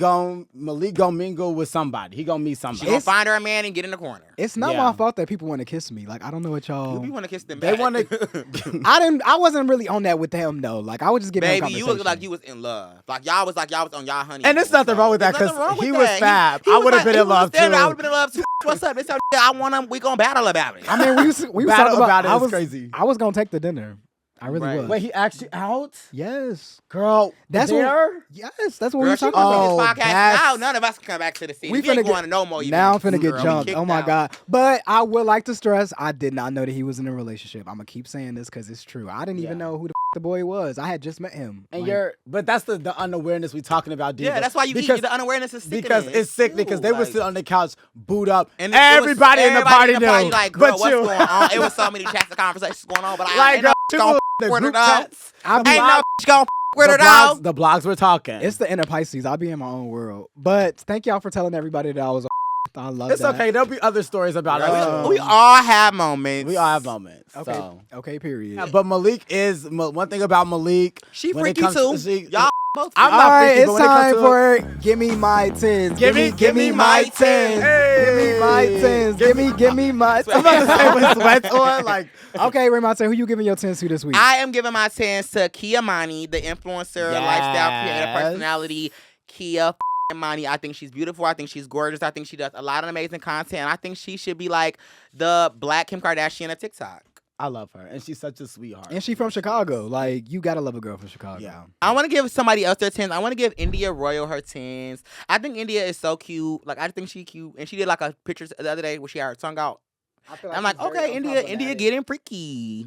gonna mingle with somebody. He gonna meet She somebody. gonna find her a man and get in the corner. It's not Yeah. my fault that people want to kiss me. Like, I don't know what y'all. You want to kiss them They back. want to. I wasn't really on that with him though. Like, I would just give him Baby, conversation. you look like you was in love. Like y'all was on y'all honey. And there's nothing wrong with that, 'cause he was fab. I would have been in love, too. I would have been in love too. What's up? It's so I want him. We gonna battle about it. I mean, we was Battle talking about it I is was crazy. I was gonna take the dinner. I really Right. was. Wait, he asked you out? Yes. Girl, That's there? Yes, that's what we Girl, were she talking was about. on this podcast. that's- Now none of us can come back to the city. We finna ain't going to no more. Now I'm finna get Girl, we jumped. kicked Oh my out. God. But I would like to stress, I did not know that he was in a relationship. I'm gonna keep saying this because it's true. I didn't even know who the boy was. I had just met him. And Like, but that's the unawareness we talking about, D. Yeah, that's why you eat. The unawareness is sickening. Because it's sick because they would Like- sit on the couch, boot up, And and it was everybody in the party knew. Like, girl, but what's you. going on? It was so many chats and conversations going on, but I Like, ain't no girl, gonna the with group it out. chats, I'll be Ain't no out. gonna with it out. the blogs were talking. It's the inner Pisces. I'll be in my own world. But thank y'all for telling everybody that I was. I love It's that. okay. There'll be other stories about us. We all have moments. We all have moments. Okay. So. Okay. Period. Yeah, but Malik is one thing about Malik. She when it freaky comes too. to- Y'all both. I'm All not right, freaky, it's but when it comes time to- for give me my tens. Give me my tens. Give me my tens. Give me my. I'm about to say with sweats on, like. Okay, Raymonte, who you giving your tens to this week? I am giving my 10s to Kia Mani, the influencer, lifestyle creator, personality. Kia Mani. I think she's beautiful. I think she's gorgeous. I think she does a lot of amazing content. I think she should be like the Black Kim Kardashian of TikTok. I love her, and she's such a sweetheart. And she from Chicago. Like, you gotta love a girl from Chicago. Yeah. I want to give somebody else their 10s. I want to give India Royal her 10s. I think India is so cute. Like, I think she's cute. And she did like a picture the other day where she had her tongue out. I'm like, okay, India getting freaky.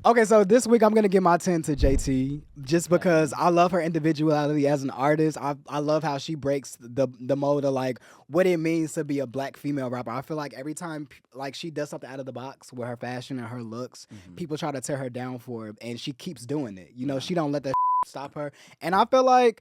Okay, so this week I'm gonna give my 10 to JT just because I love her individuality as an artist. I love how she breaks the mold of like what it means to be a Black female rapper. I feel like every time like she does something out of the box with her fashion and her looks, people try to tear her down for it, and she keeps doing it. You know, she don't let that stop her. And I feel like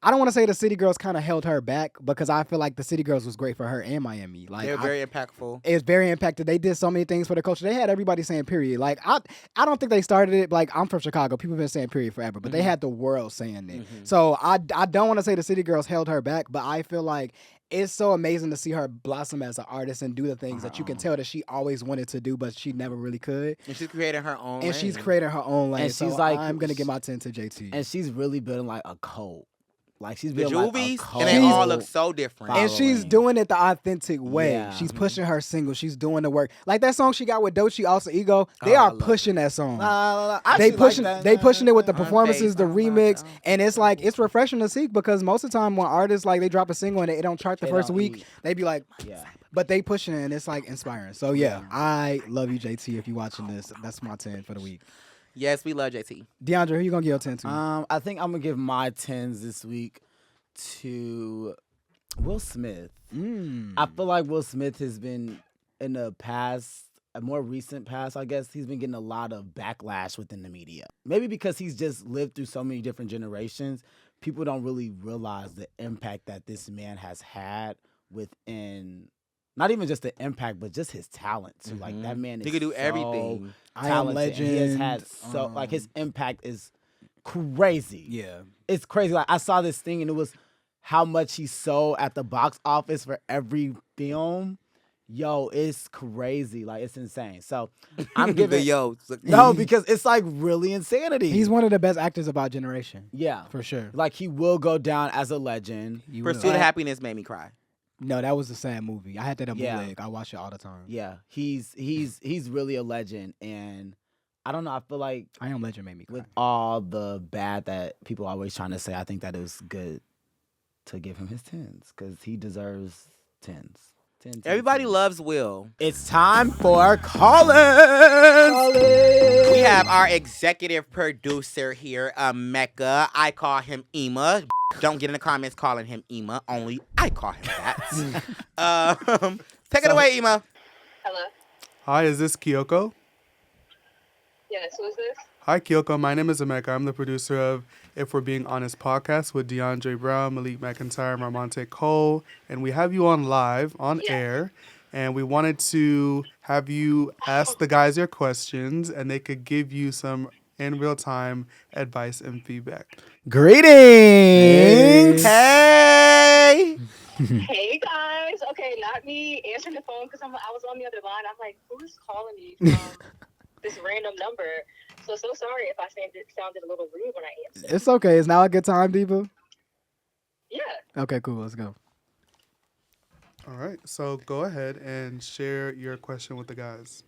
I don't want to say the City Girls kind of held her back because I feel like the City Girls was great for her and Miami. Like They're very impactful. It's very impacted. They did so many things for the culture. They had everybody saying period. Like I don't think they started it. Like I'm from Chicago. People have been saying period forever, but they had the world saying it. So I don't want to say the City Girls held her back, but I feel like it's so amazing to see her blossom as an artist and do the things that you can tell that she always wanted to do, but she never really could. And she's creating her own lane. She's creating her own lane. And so she's like- I'm gonna give my 10 to JT. And she's really building like a cult. Like she's The being like a Juvies, cold. and they all look so different. And she's following. doing it the authentic way. Yeah. She's pushing her single. She's doing the work. Like that song she got with Doechii, Also Ego. They Oh, I are love pushing that song. I They actually pushing like that. they pushing it with the Aren't performances, they? the remix, and it's like it's refreshing to see because most of the time when artists like they drop a single and it don't chart the They first don't week, eat. they be like, Yeah. but they pushing it and it's like inspiring. So yeah, I love you, JT. If you watching this, that's my 10 for the week. Yes, we love JT. DeAndre, who you gonna give your 10 to? I think I'm gonna give my 10s this week to Will Smith. I feel like Will Smith has been in the past, a more recent past, I guess, he's been getting a lot of backlash within the media. Maybe because he's just lived through so many different generations, people don't really realize the impact that this man has had within. Not even just the impact, but just his talent too. Like that man is He could do so everything. I Am talented, and he has had Legend, so like his impact is crazy. Yeah. It's crazy. Like I saw this thing and it was how much he sold at the box office for every film. Yo, it's crazy. Like it's insane. So I'm giving no because it's like really insanity. He's one of the best actors of our generation. Yeah, For sure. like he will go down as a legend. You Pursuit will. of Happiness made me cry. No, that was a sad movie. I had that on Yeah. bootleg. I watch it all the time. Yeah, he's really a legend, and I don't know. I feel like I Am Legend made me cry. with all the bad that people are always trying to say, I think that it was good to give him his 10s because he deserves 10s. 10, Everybody 10. loves Will. It's time for Collins. We have our executive producer here, Emeka. I call him Ema. Don't get in the comments calling him Ema. Only I call him that. Take it away, Ema. Hello. Hi, is this Kyoko? Yes, who is this? Hi, Kyoko. My name is Emeka. I'm the producer of If We're Being Honest podcast with DeAndre Brown, Malik McIntyre, and Raymonte Cole. And we have you on live, on air. And we wanted to have you ask the guys your questions, and they could give you some in real time advice and feedback. Greetings. Hey. Hey guys. Okay, not me answering the phone because I was on the other line. I'm like, who's calling me from this random number? So sorry if I sounded a little rude when I answered. It's okay. Is now a good time, Diva? Yeah. Okay, cool. Let's go. All right. So go ahead and share your question with the guys.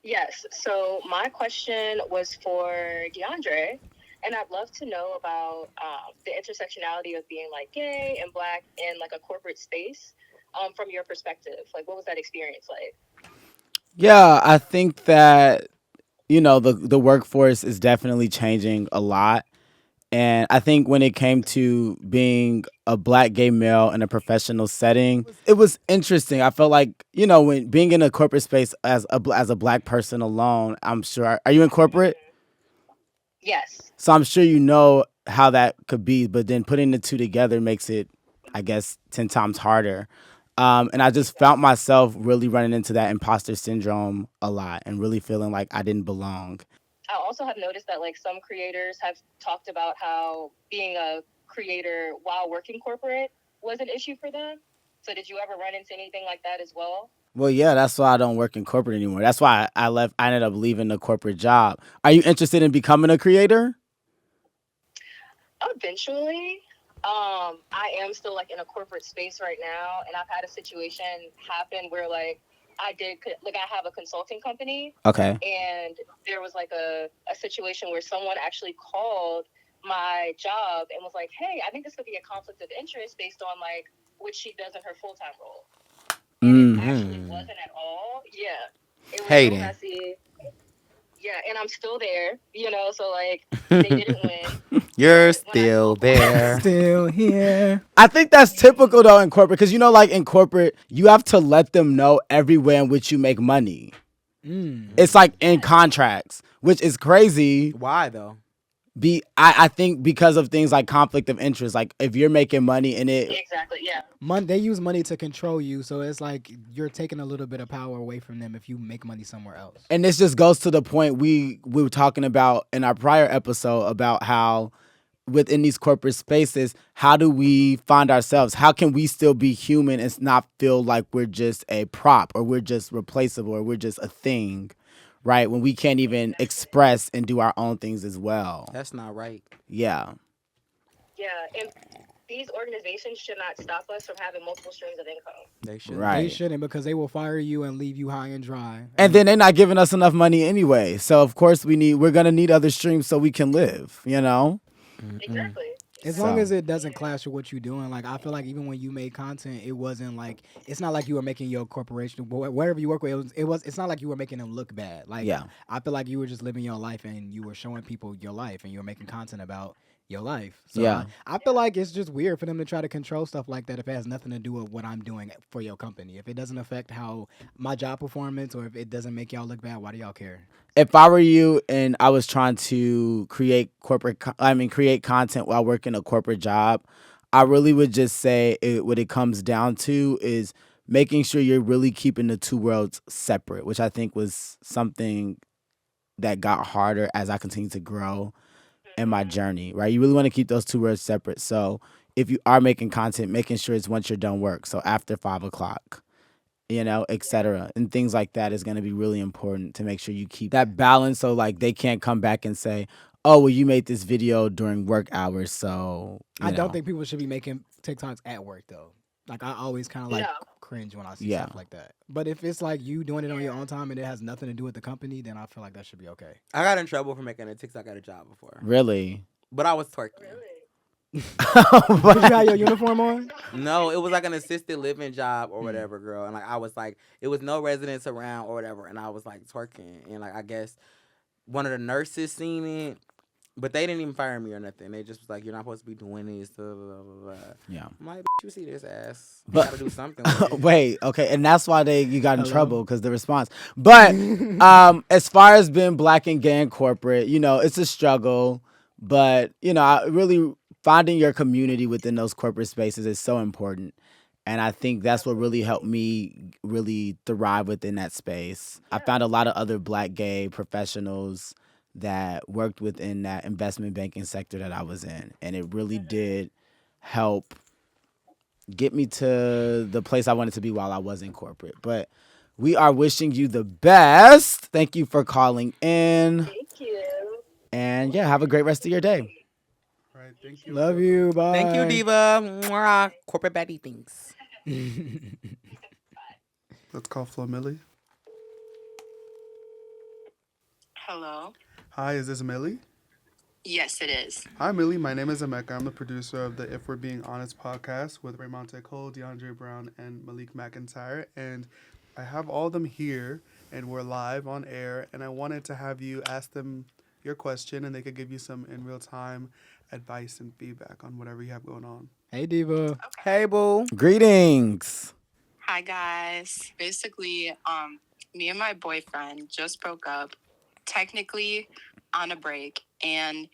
Yes. So my question was for DeAndre, and I'd love to know about the intersectionality of being like gay and black in like a corporate space from your perspective. Like, what was that experience like? Yeah, I think that, you know, the workforce is definitely changing a lot. And I think when it came to being a black gay male in a professional setting, it was interesting. I felt like, you know, when being in a corporate space as a black person alone, I'm sure. Are you in corporate? Yes. So I'm sure you know how that could be, but then putting the two together makes it, I guess, 10 times harder. And I just found myself really running into that imposter syndrome a lot and really feeling like I didn't belong. I also have noticed that like some creators have talked about how being a creator while working corporate was an issue for them. So did you ever run into anything like that as well? Well, yeah, that's why I don't work in corporate anymore. That's why I left. I ended up leaving the corporate job. Are you interested in becoming a creator? Eventually. I am still like in a corporate space right now, and I've had a situation happen where like I have a consulting company. Okay. And there was like a situation where someone actually called my job and was like, hey, I think this could be a conflict of interest based on like what she does in her full-time role. And it actually wasn't at all. Yeah. It was Hey, so then. messy. Yeah, and I'm still there, you know, so like they didn't win. You're still there. Still here. I think that's typical though in corporate because, you know, like in corporate, you have to let them know everywhere in which you make money. It's like in contracts, which is crazy. Why though? I think because of things like conflict of interest, like if you're making money in it. Exactly, yeah. They use money to control you, so it's like you're taking a little bit of power away from them if you make money somewhere else. And this just goes to the point we were talking about in our prior episode about how within these corporate spaces, how do we find ourselves? How can we still be human and not feel like we're just a prop or we're just replaceable or we're just a thing, right? When we can't even express and do our own things as well. That's not right. Yeah. Yeah, and these organizations should not stop us from having multiple streams of income. They should. Right. They shouldn't, because they will fire you and leave you high and dry. And then they're not giving us enough money anyway. So of course we're gonna need other streams so we can live, you know? Exactly. As long as it doesn't clash with what you're doing, like I feel like even when you made content, it wasn't like it's not like you were making your corporation, wherever you work with, it's not like you were making them look bad. Like Yeah. I feel like you were just living your life and you were showing people your life and you were making content about your life. So Yeah. I feel like it's just weird for them to try to control stuff like that if it has nothing to do with what I'm doing for your company. If it doesn't affect how my job performance or if it doesn't make y'all look bad, why do y'all care? If I were you and I was trying to create content while working a corporate job, I really would just say what it comes down to is making sure you're really keeping the two worlds separate, which I think was something that got harder as I continued to grow in my journey, right? You really want to keep those two worlds separate. So if you are making content, making sure it's once you're done work, so after 5 o'clock. You know, et cetera. And things like that is going to be really important to make sure you keep that balance so, like, they can't come back and say, oh, well, you made this video during work hours, so, I don't think people should be making TikToks at work, though. Like, I always kind of, like, cringe when I see stuff like that. But if it's, like, you doing it on your own time and it has nothing to do with the company, then I feel like that should be okay. I got in trouble for making a TikTok at a job before. Really? But I was twerking. Really? Did you have your uniform on? No, it was like an assisted living job or whatever, girl. And like I was like, it was no residents around or whatever. And I was like twerking. And like I guess one of the nurses seen it, but they didn't even fire me or nothing. They just was like, you're not supposed to be doing this. Blah, blah, blah, blah. Yeah. I'm like, you see this ass. You But- gotta do something with it. Wait, okay, and that's why you got in trouble because the response. But as far as being black and gay in corporate, you know, it's a struggle. But you know, I really finding your community within those corporate spaces is so important, and I think that's what really helped me really thrive within that space. I found a lot of other black gay professionals that worked within that investment banking sector that I was in, and it really did help get me to the place I wanted to be while I was in corporate. But we are wishing you the best. Thank you for calling in. Thank you. And yeah, have a great rest of your day. All right, thank you. Love you. Bye. Thank you, Diva. Mwah. Corporate baddie things. Let's call Flo Millie. Hello. Hi, is this Millie? Yes, it is. Hi, Millie. My name is Emeka. I'm the producer of the If We're Being Honest podcast with Raymonte Cole, DeAndre Brown, and Malik McIntyre. And I have all of them here, and we're live on air. And I wanted to have you ask them your question, and they could give you some in real time advice and feedback on whatever you have going on. Hey, Diva. Hey, boo. Greetings. Hi, guys. Basically, me and my boyfriend just broke up, technically on a break. And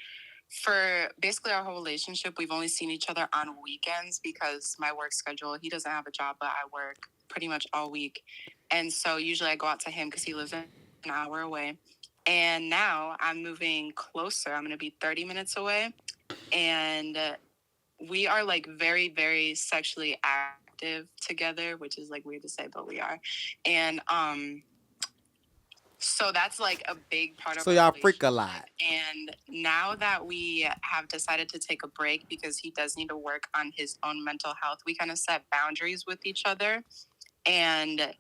for basically our whole relationship, we've only seen each other on weekends because my work schedule, he doesn't have a job, but I work pretty much all week. And so usually I go out to him because he lives an hour away. And now I'm moving closer. I'm going to be 30 minutes away. And we are like very, very sexually active together, which is like weird to say, but we are. And so that's like a big part of So our y'all freak a relationship. lot. And now that we have decided to take a break because he does need to work on his own mental health, we kind of set boundaries with each other. And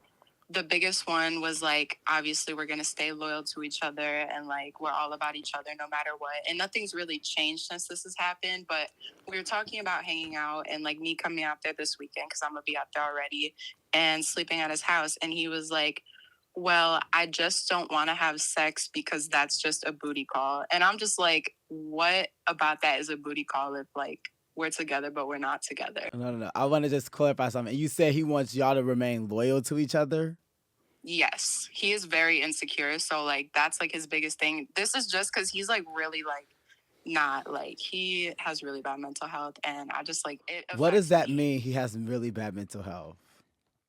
the biggest one was like, obviously we're going to stay loyal to each other and like we're all about each other no matter what. And nothing's really changed since this has happened, but we were talking about hanging out and like me coming out there this weekend because I'm going to be out there already and sleeping at his house. And he was like, well, I just don't want to have sex because that's just a booty call. And I'm just like, what about that is a booty call if like we're together but we're not together? No. I want to just clarify something. You said he wants y'all to remain loyal to each other? Yes, he is very insecure. So like that's like his biggest thing. This is just because he's like really like not like he has really bad mental health. And I just like it. What does affects that me. mean? He has really bad mental health.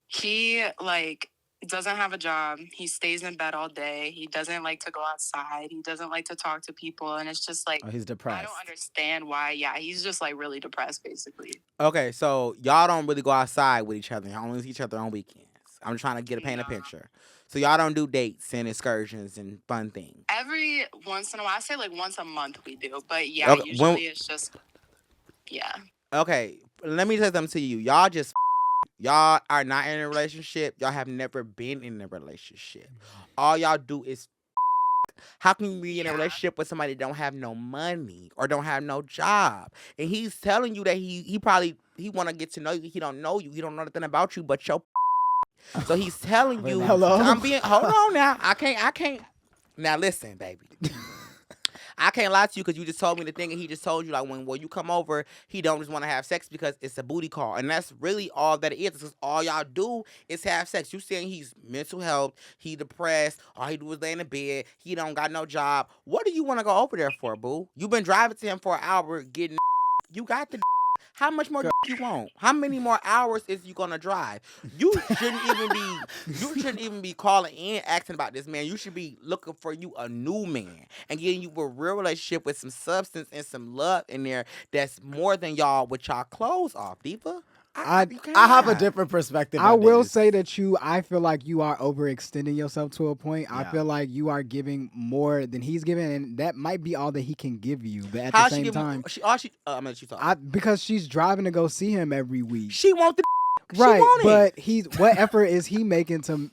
He like doesn't have a job. He stays in bed all day. He doesn't like to go outside. He doesn't like to talk to people. And it's just like, Oh, he's depressed. I don't understand why. Yeah, he's just like really depressed basically. Okay, so y'all don't really go outside with each other. Y'all only see each other on weekends. I'm trying to paint a picture. So y'all don't do dates and excursions and fun things. Every once in a while, I say like once a month we do. But yeah, Okay, usually it's just Yeah. Okay, let me say something to you. Y'all are not in a relationship. Y'all have never been in a relationship. All y'all do is how can you be in a relationship with somebody that don't have no money or don't have no job? And he's telling you that he probably he want to get to know you. He don't know you. He don't know nothing about you but your. So he's telling you. Hello? I'm being. Hold on now. I can't. Now listen, baby. I can't lie to you because you just told me the thing, and he just told you like when you come over, he don't just want to have sex because it's a booty call, and that's really all that it is. Because all y'all do is have sex. You saying he's mental health, he depressed, all he do is lay in the bed, he don't got no job. What do you want to go over there for, boo? You been driving to him for an hour getting. You got the. How much more you want? How many more hours is you gonna drive? You shouldn't even be calling in asking about this man. You should be looking for you a new man and getting you a real relationship with some substance and some love in there that's more than y'all with y'all clothes off, Diva. I have a different perspective. I on will this. say that I feel like you are overextending yourself to a point. I Yeah. feel like you are giving more than he's giving, and that might be all that he can give you. But at How the she same give time, I'm gonna let you talk. because she's driving to go see him every week. She want the Right, she want it. but what effort is he making to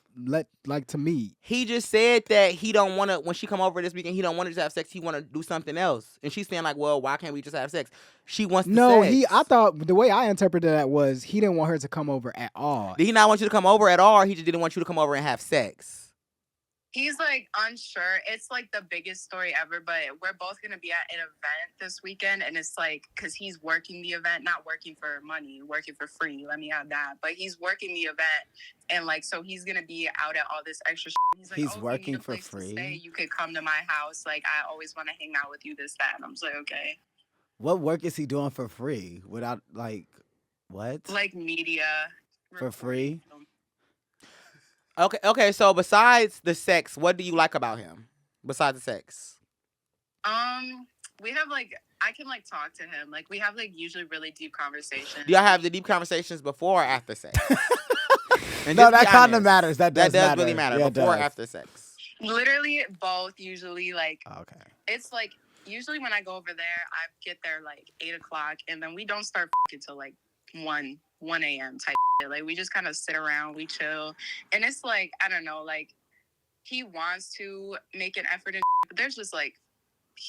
to meet? He just said that he don't want to, when she come over this weekend, he don't want to just have sex. He want to do something else. And she's saying like, well, why can't we just have sex? She wants the No, sex. I thought the way I interpreted that was he didn't want her to come over at all. Did he not want you to come over at all, or he just didn't want you to come over and have sex? He's like unsure. It's like the biggest story ever, but we're both going to be at an event this weekend. And it's like, because he's working the event, not working for money, working for free. Let me add that. But he's working the event. And like, so he's going to be out at all this extra shit. He's like, He's if working you need a for place to free? stay, you could come to my house. Like, I always want to hang out with you, this, that. And I'm just like, okay. What work is he doing for free? Without what? Like media. For free? Okay. So besides the sex, what do you like about him? Besides the sex, We have like, I can like talk to him. Like we have like usually really deep conversations. do y'all have the deep conversations before or after sex? And No, just be that kind of honest. matters. That does matter. Really matter. Yeah, it Before or does. after sex? Literally both. Usually like Okay. it's like usually when I go over there, I get there like 8:00, and then we don't start until like 1 a.m. type shit. Like we just kind of sit around, we chill, and it's like I don't know, like he wants to make an effort, but there's just like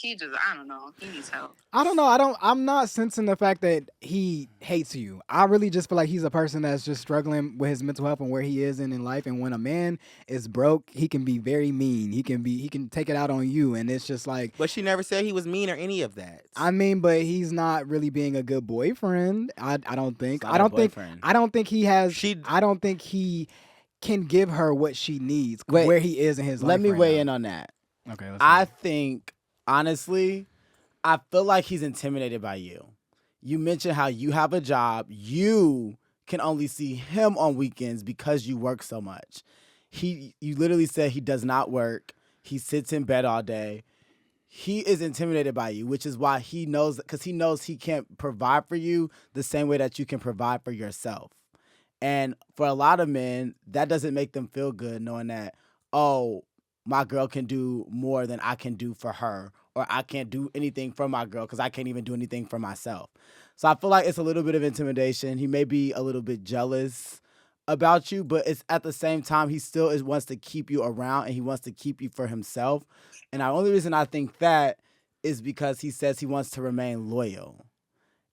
I don't know, he needs help. I don't know. I'm not sensing the fact that he hates you. I really just feel like he's a person that's just struggling with his mental health and where he is in life. And when a man is broke, he can be very mean. He can take it out on you. And it's just like, But she never said he was mean or any of that. I mean, but he's not really being a good boyfriend. I don't think. It's not I a don't think. boyfriend. I don't think he has. I don't think he can give her what she needs. Wait, where he is in his life. Let me right weigh now. in on that. Okay. I think, honestly, I feel like he's intimidated by you. You mentioned how you have a job. You can only see him on weekends because you work so much. You literally said he does not work. He sits in bed all day. He is intimidated by you, which is why he knows he can't provide for you the same way that you can provide for yourself. And for a lot of men, that doesn't make them feel good knowing that, oh, my girl can do more than I can do for her, or I can't do anything for my girl because I can't even do anything for myself. So I feel like it's a little bit of intimidation. He may be a little bit jealous about you, but it's at the same time, he still wants to keep you around and he wants to keep you for himself. And the only reason I think that is because he says he wants to remain loyal.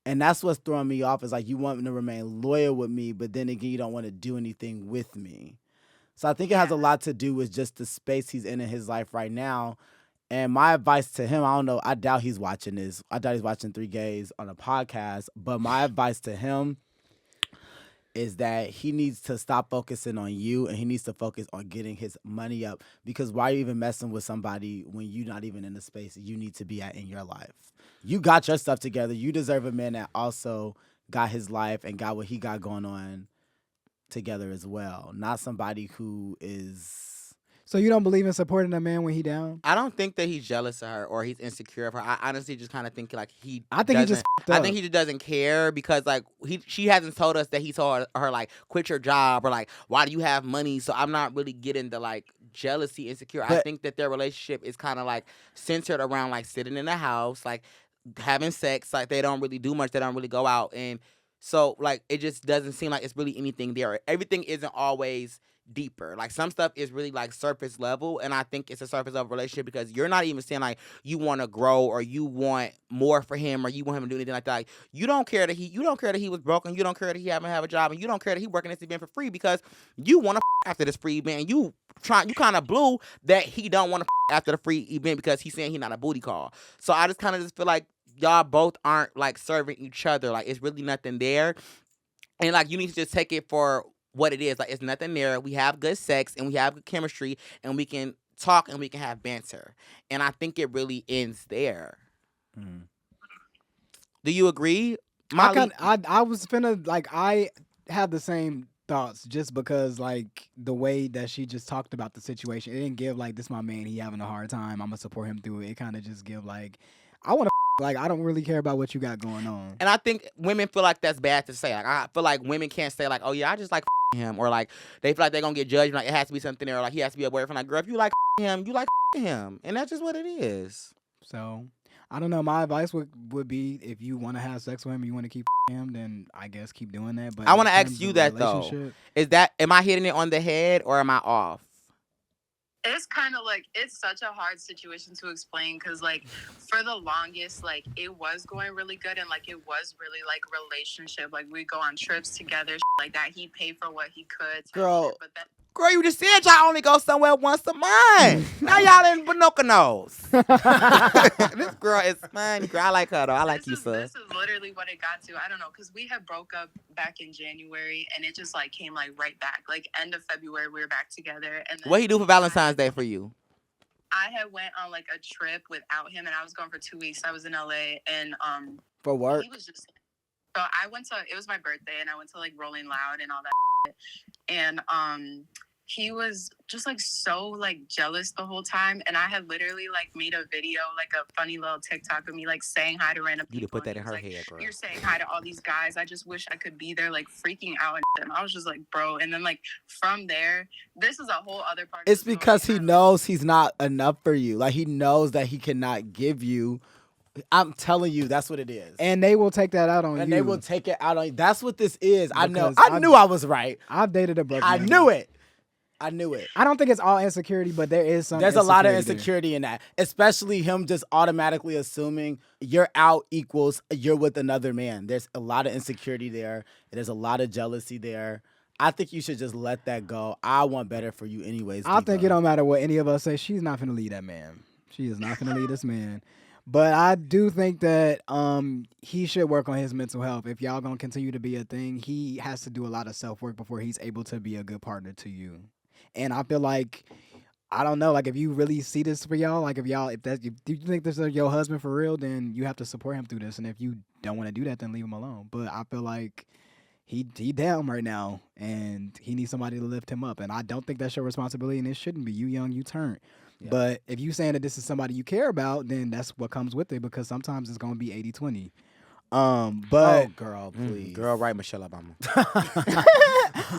And that's what's throwing me off is like, you want to remain loyal with me, but then again, you don't want to do anything with me. So I think it has a lot to do with just the space he's in his life right now. And my advice to him, I don't know, I doubt he's watching this. I doubt he's watching Three Gays on a podcast. But my advice to him is that he needs to stop focusing on you and he needs to focus on getting his money up. Because why are you even messing with somebody when you're not even in the space you need to be at in your life? You got your stuff together. You deserve a man that also got his life and got what he got going on together as well. Not somebody who is... So you don't believe in supporting a man when he down? I don't think that he's jealous of her or he's insecure of her. I honestly just kind of think like I think he just I think he just doesn't care because like she hasn't told us that he told her like quit your job or like why do you have money? So I'm not really getting the like jealousy, insecure. I think that their relationship is kind of like centered around like sitting in the house, like having sex. Like they don't really do much. They don't really go out, and so like it just doesn't seem like it's really anything there. Everything isn't always deeper. Like some stuff is really like surface level, and I think it's a surface level relationship because you're not even saying like you want to grow or you want more for him or you want him to do anything like that. Like, you don't care that he was broken. You don't care that he haven't have a job, and you don't care that he working this event for free because you want to after this free event. And you kind of blew that he don't want to after the free event because he's saying he's not a booty call. So I just kind of just feel like y'all both aren't like serving each other. Like it's really nothing there, and like you need to just take it for what it is. Like it's nothing there. We have good sex and we have good chemistry and we can talk and we can have banter. And I think it really ends there. Mm. Do you agree, Molly? I was finna like I have the same thoughts just because like the way that she just talked about the situation, it didn't give like this my man, he having a hard time, I'm gonna support him through it. It kind of just give like I want to like I don't really care about what you got going on. And I think women feel like that's bad to say. Like I feel like women can't say like, oh yeah, I just like him, or like they feel like they're gonna get judged. Like it has to be something there, or like he has to be a boyfriend. Like girl, if you like him, you like him, and that's just what it is. So I don't know. My advice would be if you want to have sex with him, you want to keep him, then I guess keep doing that. But I want to ask you that though. Am I hitting it on the head or am I off? It's kind of like, it's such a hard situation to explain because, like, for the longest, like, it was going really good and, like, it was really, like, relationship. Like, we'd go on trips together, like that. He'd pay for what he could. Girl. But then, girl, you just said y'all only go somewhere once a month. Now y'all in binoculars. This girl is fun. Girl, I like her, though. I like you, sir. This is literally what it got to. I don't know, because we had broke up back in January, and it just, like, came, like, right back. Like, end of February, we were back together. And then what he do for Valentine's Day for you? I had went on, like, a trip without him, and I was gone for 2 weeks. I was in LA, and for work? He was just... So I went to... It was my birthday, and I went to, like, Rolling Loud and all that shit. And he was just like so like jealous the whole time, and I had literally like made a video, like a funny little TikTok of me like saying hi to random people. You put that in her like, head, girl. You're saying hi to all these guys. I just wish I could be there, like freaking out. And I was just like, bro. And then like from there, this is a whole other part. It's because he knows he's not enough for you. Like he knows that he cannot give you. I'm telling you, that's what it is. And they will take that out on you. And they will take it out on you. That's what this is. Because I knew I was right. I've dated a broke man. I knew it. I don't think it's all insecurity, but there's a lot of insecurity in that. Especially him just automatically assuming you're out equals you're with another man. There's a lot of insecurity there. There's a lot of jealousy there. I think you should just let that go. I want better for you anyways. I think it don't matter what any of us say. She's not going to lead that man. She is not going to lead this man. But I do think that he should work on his mental health. If y'all going to continue to be a thing, he has to do a lot of self-work before he's able to be a good partner to you. And I feel like, I don't know, like if you really see this for y'all, like if you think this is your husband for real, then you have to support him through this. And if you don't want to do that, then leave him alone. But I feel like he down right now, and he needs somebody to lift him up. And I don't think that's your responsibility, and it shouldn't be. You young, you turn. Yeah. But if you saying that this is somebody you care about, then that's what comes with it, because sometimes it's going to be 80-20. But girl, please, girl, right, Michelle Obama.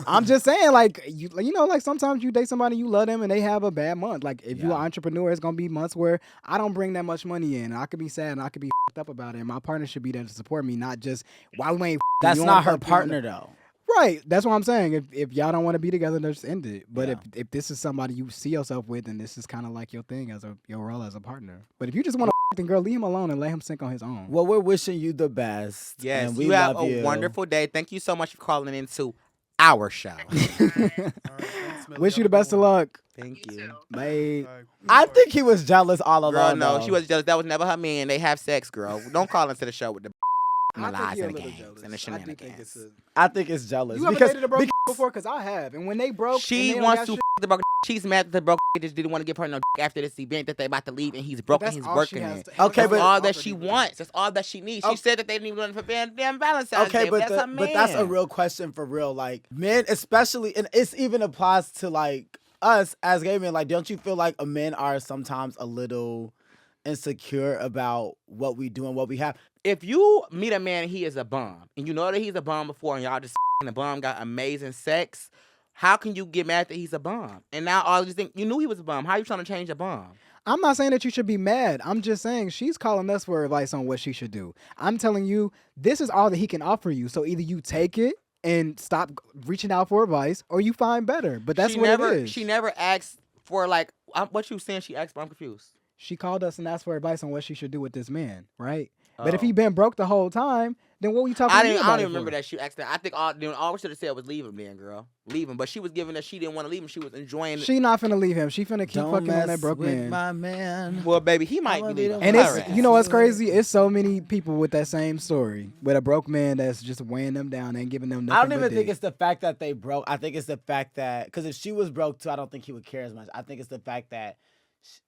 I'm just saying, like you know, like sometimes you date somebody, you love them, and they have a bad month. Like if you're an entrepreneur, it's gonna be months where I don't bring that much money in. I could be sad and I could be up about it. And my partner should be there to support me, not just why we ain't. That's not her partner though. Right. That's what I'm saying. If y'all don't want to be together, just end it. But if this is somebody you see yourself with, then this is kind of like your thing as your role as a partner. But if you just want to then girl, leave him alone and let him sink on his own. Well, we're wishing you the best. Yes, and we you have love a wonderful day. Thank you so much for calling into our show. All right, thanks, wish you the best of luck. Thank you. Bye. I think he was jealous all along. Girl, no, though. she was jealous. That was never her man. They have sex, girl. Don't call into the show with the lies and the games and the shenanigans. I think it's jealous. You ever dated a broke before? Because I have. And when they broke, she wants to the broke. She's mad that the broke just didn't want to give her no after this event that they about to leave, and he's broke and he's working it. Okay, but all that she wants. That's all that she needs. She said that they didn't even want for damn Valentine's Day. But that's her man. But that's a real question for real. Like men, especially, and it's even applies to like us as gay men. Like, don't you feel like men are sometimes a little insecure about what we do and what we have? If you meet a man and he is a bum, and you know that he's a bum before, and y'all just the bum got amazing sex, how can you get mad that he's a bum? And now all you think, you knew he was a bum. How are you trying to change a bum? I'm not saying that you should be mad. I'm just saying she's calling us for advice on what she should do. I'm telling you, this is all that he can offer you. So either you take it and stop reaching out for advice, or you find better. But that's what it is. She never asked for like what you saying. She asked, but I'm confused. She called us and asked for advice on what she should do with this man, right? But if he been broke the whole time, then what were you talking about? I don't even remember that she asked that. I think all we should have said was leave him, then, girl. Leave him. But she was giving that she didn't want to leave him. She was enjoying it. She not finna leave him. She finna keep Don't fucking on that broke mess with man. my man. Well, baby, he might be leaving. And it's, you know what's crazy? It's so many people with that same story. With a broke man that's just weighing them down and giving them nothing. I don't even but think dick. it's the fact that they broke. I think it's the fact that, because if she was broke too, I don't think he would care as much. I think it's the fact that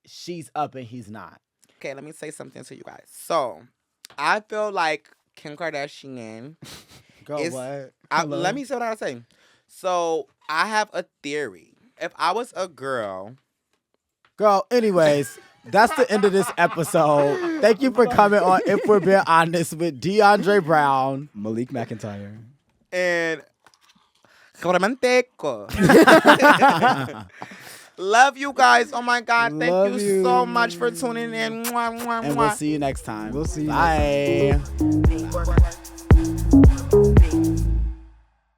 she's up and he's not. Okay, let me say something to you guys. So, I feel like Kim Kardashian Girl, is... what? Let me say what I was saying. So, I have a theory. If I was a girl... Girl, anyways, that's the end of this episode. Thank you for coming on If We're Being Honest with DeAndre Brown. Malik McIntyre. And... Raymonte Cole. Love you guys. Oh my God. Thank you so much for tuning in. Mwah, mwah, And mwah. we'll see you next time. We'll see you Bye. next time.